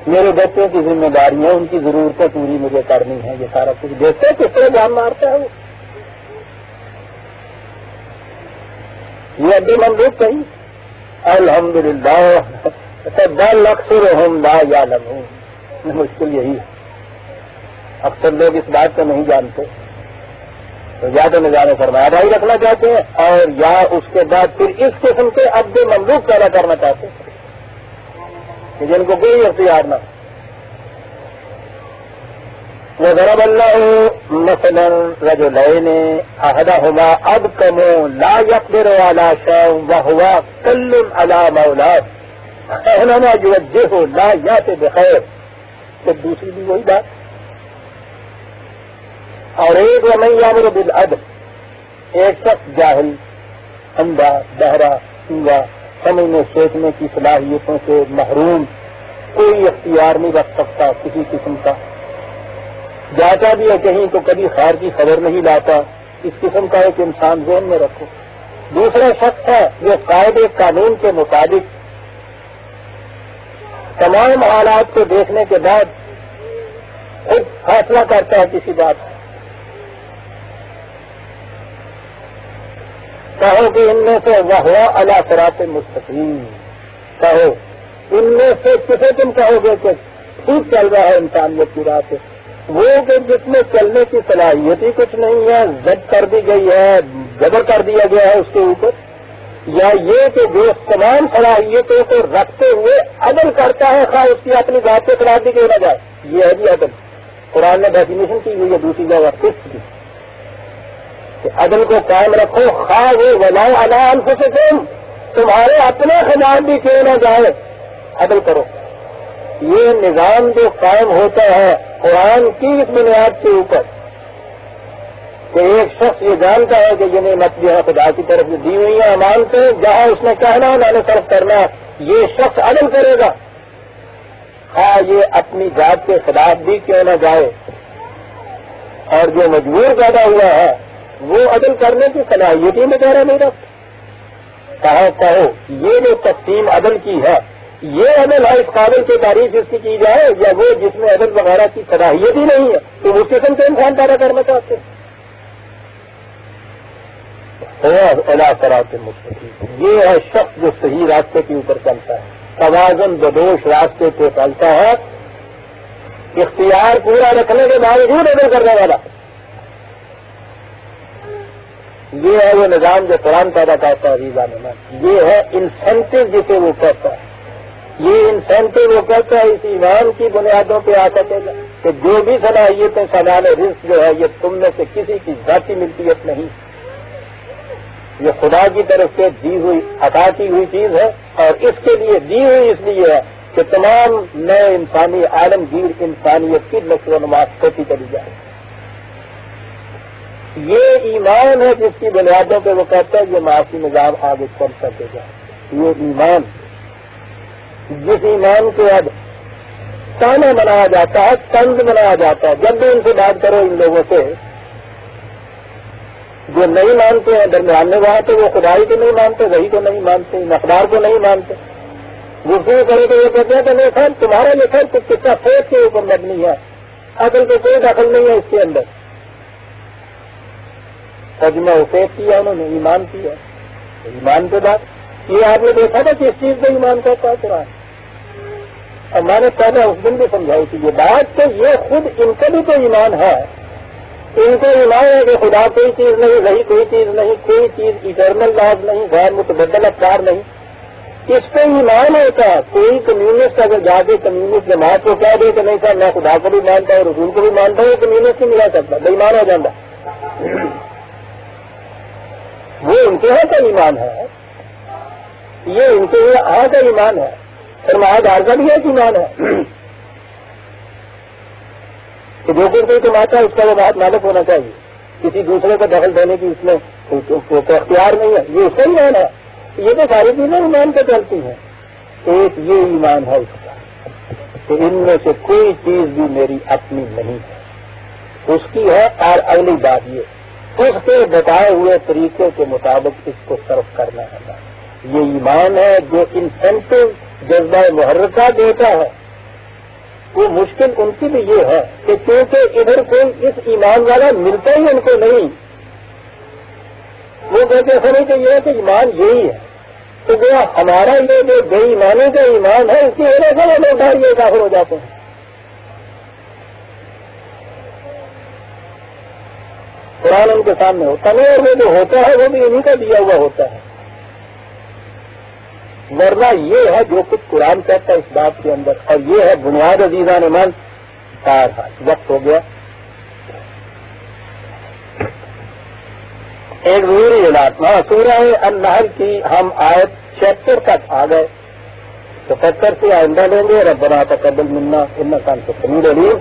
میرے بچوں کی ذمہ داری ہے، ان کی ضرورتیں پوری مجھے کرنی ہے، یہ سارا کچھ دیکھتے کس طرح جان مارتا ہے وہ، یہ ابھی مملوک کہیں الحمدللہ بل اکثرهم لا یعلمون، مشکل یہی ہے، اکثر لوگ اس بات کو نہیں جانتے، تو یا تو نظام فرمایا بھائی رکھنا چاہتے ہیں، اور یا اس کے بعد پھر اس قسم کے عبد مملوک پیدا کرنا چاہتے ہیں کہ جن کو کوئی اختیار نہ۔ وضرب اللہ مثلا رجلین احدہما ابکم لا یقدر علی شیء وہو کل علی مولاه اینما یوجہہ لا یأتی بخیر، تو دوسری بھی وہی بات، اور ایک ومن یامر بالعدل، ایک شخص جاہل، اندھا، بہرا، سنگا، سمجھنے سوچنے کی صلاحیتوں سے محروم، کوئی اختیار نہیں رکھ سکتا کسی قسم کا، جاتا بھی ہے کہیں تو کبھی خیر کی خبر نہیں لاتا، اس قسم کا ایک انسان ذہن میں رکھو۔ دوسرا شخص ہے جو قاعدے قانون کے مطابق تمام حالات کو دیکھنے کے بعد خود فیصلہ کرتا ہے کسی بات، کہو کہ ان میں سے وہو علی صراط مستقیم، کہو ان میں سے کسے تم کہو گے کہ ٹھیک چل رہا ہے انسانیت کی راہ سے، وہ کہ جس میں چلنے کی صلاحیت ہی کچھ نہیں ہے، ضد کر دی گئی ہے، جبر کر دیا گیا ہے اس کے اوپر، یا یہ کہ جو تمام صلاحیتوں کو رکھتے ہوئے عدل کرتا ہے، خواہ اس کی اپنی ذات سے خرابی کی نہ جائے، یہ ہے جی عدل۔ قرآن نے ڈیفینیشن کی ہوئی ہے دوسری جگہ قسط کی کہ عدل کو قائم رکھو، خواہ وہ ولاؤ علی انفسکم، تمہارے اپنے خلاف بھی کیوں نہ جائے، عدل کرو۔ یہ نظام جو قائم ہوتا ہے قرآن کی اس بنیاد کے اوپر کہ ایک شخص یہ جانتا ہے کہ یہ نعمت جو ہے خدا کی طرف سے دی ہوئی ہے، مانتے جہاں اس نے کہنا ہے میں نے صرف کرنا ہے، یہ شخص عدل کرے گا، ہاں یہ اپنی ذات کے خلاف بھی کیوں نہ جائے، اور جو مجبور پیدا ہوا ہے وہ عدل کرنے کی صلاحیت ہی وغیرہ نہیں رکھتا، کہو یہ جو تقسیم عدل کی ہے یہ عدل ہے، اس قابل کی تعریف اس کی جائے، یا وہ جس میں عدل وغیرہ کی صلاحیت ہی نہیں ہے تو اس قسم کے انسان پیدا کرنا چاہتے ہیں۔ اعلیٰ صراط مستقیم، یہ ہے شخص جو صحیح راستے کے اوپر چلتا ہے، توازن بدوش راستے پہ چلتا ہے، اختیار پورا رکھنے کے باوجود عدل کرنے والا، یہ ہے وہ نظام جو قرآن پیدا کرتا ہے۔ عزیزان، یہ ہے انسینٹو جسے وہ کہتا ہے، یہ انسینٹو وہ کہتا ہے اس ایمان کی بنیادوں پہ آ سکے گا کہ جو بھی صلاحیتیں سامان رزق جو ہے یہ تم میں سے کسی کی ذاتی ملکیت نہیں، یہ خدا کی طرف سے دی ہوئی عطا کی ہوئی چیز ہے، اور اس کے لیے دی ہوئی اس لیے ہے کہ تمام نئے انسانی عالمگیر انسانیت کی نشو و نما ہوتی چلی جائے۔ یہ ایمان ہے جس کی بنیادوں پہ وہ کہتا ہے یہ معاشی نظام آگے چل سکے گا۔ یہ ایمان جس ایمان کو اب تانا بنایا جاتا ہے، طنز بنایا جاتا ہے، جب بھی ان سے بات کرو ان لوگوں سے جو نہیں مانتے ہیں، درمیان میں وہاں تو وہ خدائی کو نہیں مانتے، وہی کو نہیں مانتے، اخبار کو نہیں مانتے، گفتگو کرے تو یہ کہتے ہیں کہ نہیں خیر تمہارا لکھن تو کتنا فیض کے اوپر مبنی ہے، عقل کو کوئی دخل نہیں ہے اس کے اندر۔ ترجمہ فیض کیا انہوں نے، ایمان کیا، ایمان کے بعد یہ آپ نے دیکھا تھا کہ اس چیز کو ایمان کہتا ہے قرآن، اور میں نے پہلے اس دن بھی سمجھائی تھی یہ بات کہ یہ خود ان کا بھی تو ایمان ہے، ان کو ایمان ہے کہ خدا کوئی چیز نہیں، وہی کوئی چیز نہیں، کوئی چیز ایٹرنل لاز نہیں، غیر متبدل افکار نہیں، اس پہ ایمان ہوتا ہے۔ کوئی کمیونسٹ اگر جا کے کمیونسٹ جماعت کو کہہ دے کہ نہیں صاحب میں خدا کو بھی مانتا ہوں رسول کو بھی مانتا ہوں، یہ کمیونسٹ ہی ملا سکتا، بے ایمان ہو جاتا، وہ ان کے یہاں کا ایمان ہے، یہ ان کے یہاں کا ایمان ہے، سرمایہ دار کا بھی ایک ایمان ہے کہ جو کوئی کماتا ہے اس کا وہ بات مالک ہونا چاہیے، کسی دوسرے کو دخل دینے کی اس میں کوئی اختیار نہیں ہے، یہ اس کا ایمان ہے۔ یہ تو ساری چیزیں ایمان پہ چلتی ہیں، ایک یہ ایمان ہے اس کا، کہ ان میں سے کوئی چیز بھی میری اپنی نہیں ہے، اس کی ہے، اور اگلی بات یہ اس کے بتائے ہوئے طریقے کے مطابق اس کو صرف کرنا ہے۔ یہ ایمان ہے جو انسینٹو جذبہ محرکہ دیتا ہے۔ وہ مشکل ان کی بھی یہ ہے کہ کیونکہ ادھر کوئی اس ایمان والا ملتا ہی ان کو نہیں، وہ کہتے ہیں سمجھ کہ یہ ہے کہ ایمان یہی ہے، تو وہ ہمارا یہ جو بے ایمانی کا ایمان ہے اس کی وجہ سے وہ لوگ یہ داخل ہو جاتے ہیں۔ قرآن ان کے سامنے ہوتا نہیں، اور وہ جو ہوتا ہے وہ بھی انہیں کا دیا ہوا ہوتا ہے، ورنہ یہ ہے جو کچھ قرآن کہتا ہے اس بات کے اندر، اور یہ ہے بنیاد عزیزان من کار وقت ہو گیا۔ ایک ضروری علاج، ہاں سورہ النحل کی ہم آیت 76 تک آ گئے، 77 سے آئندہ لیں گے۔ ربنا تقبل منا انک انت السمیع العلیم۔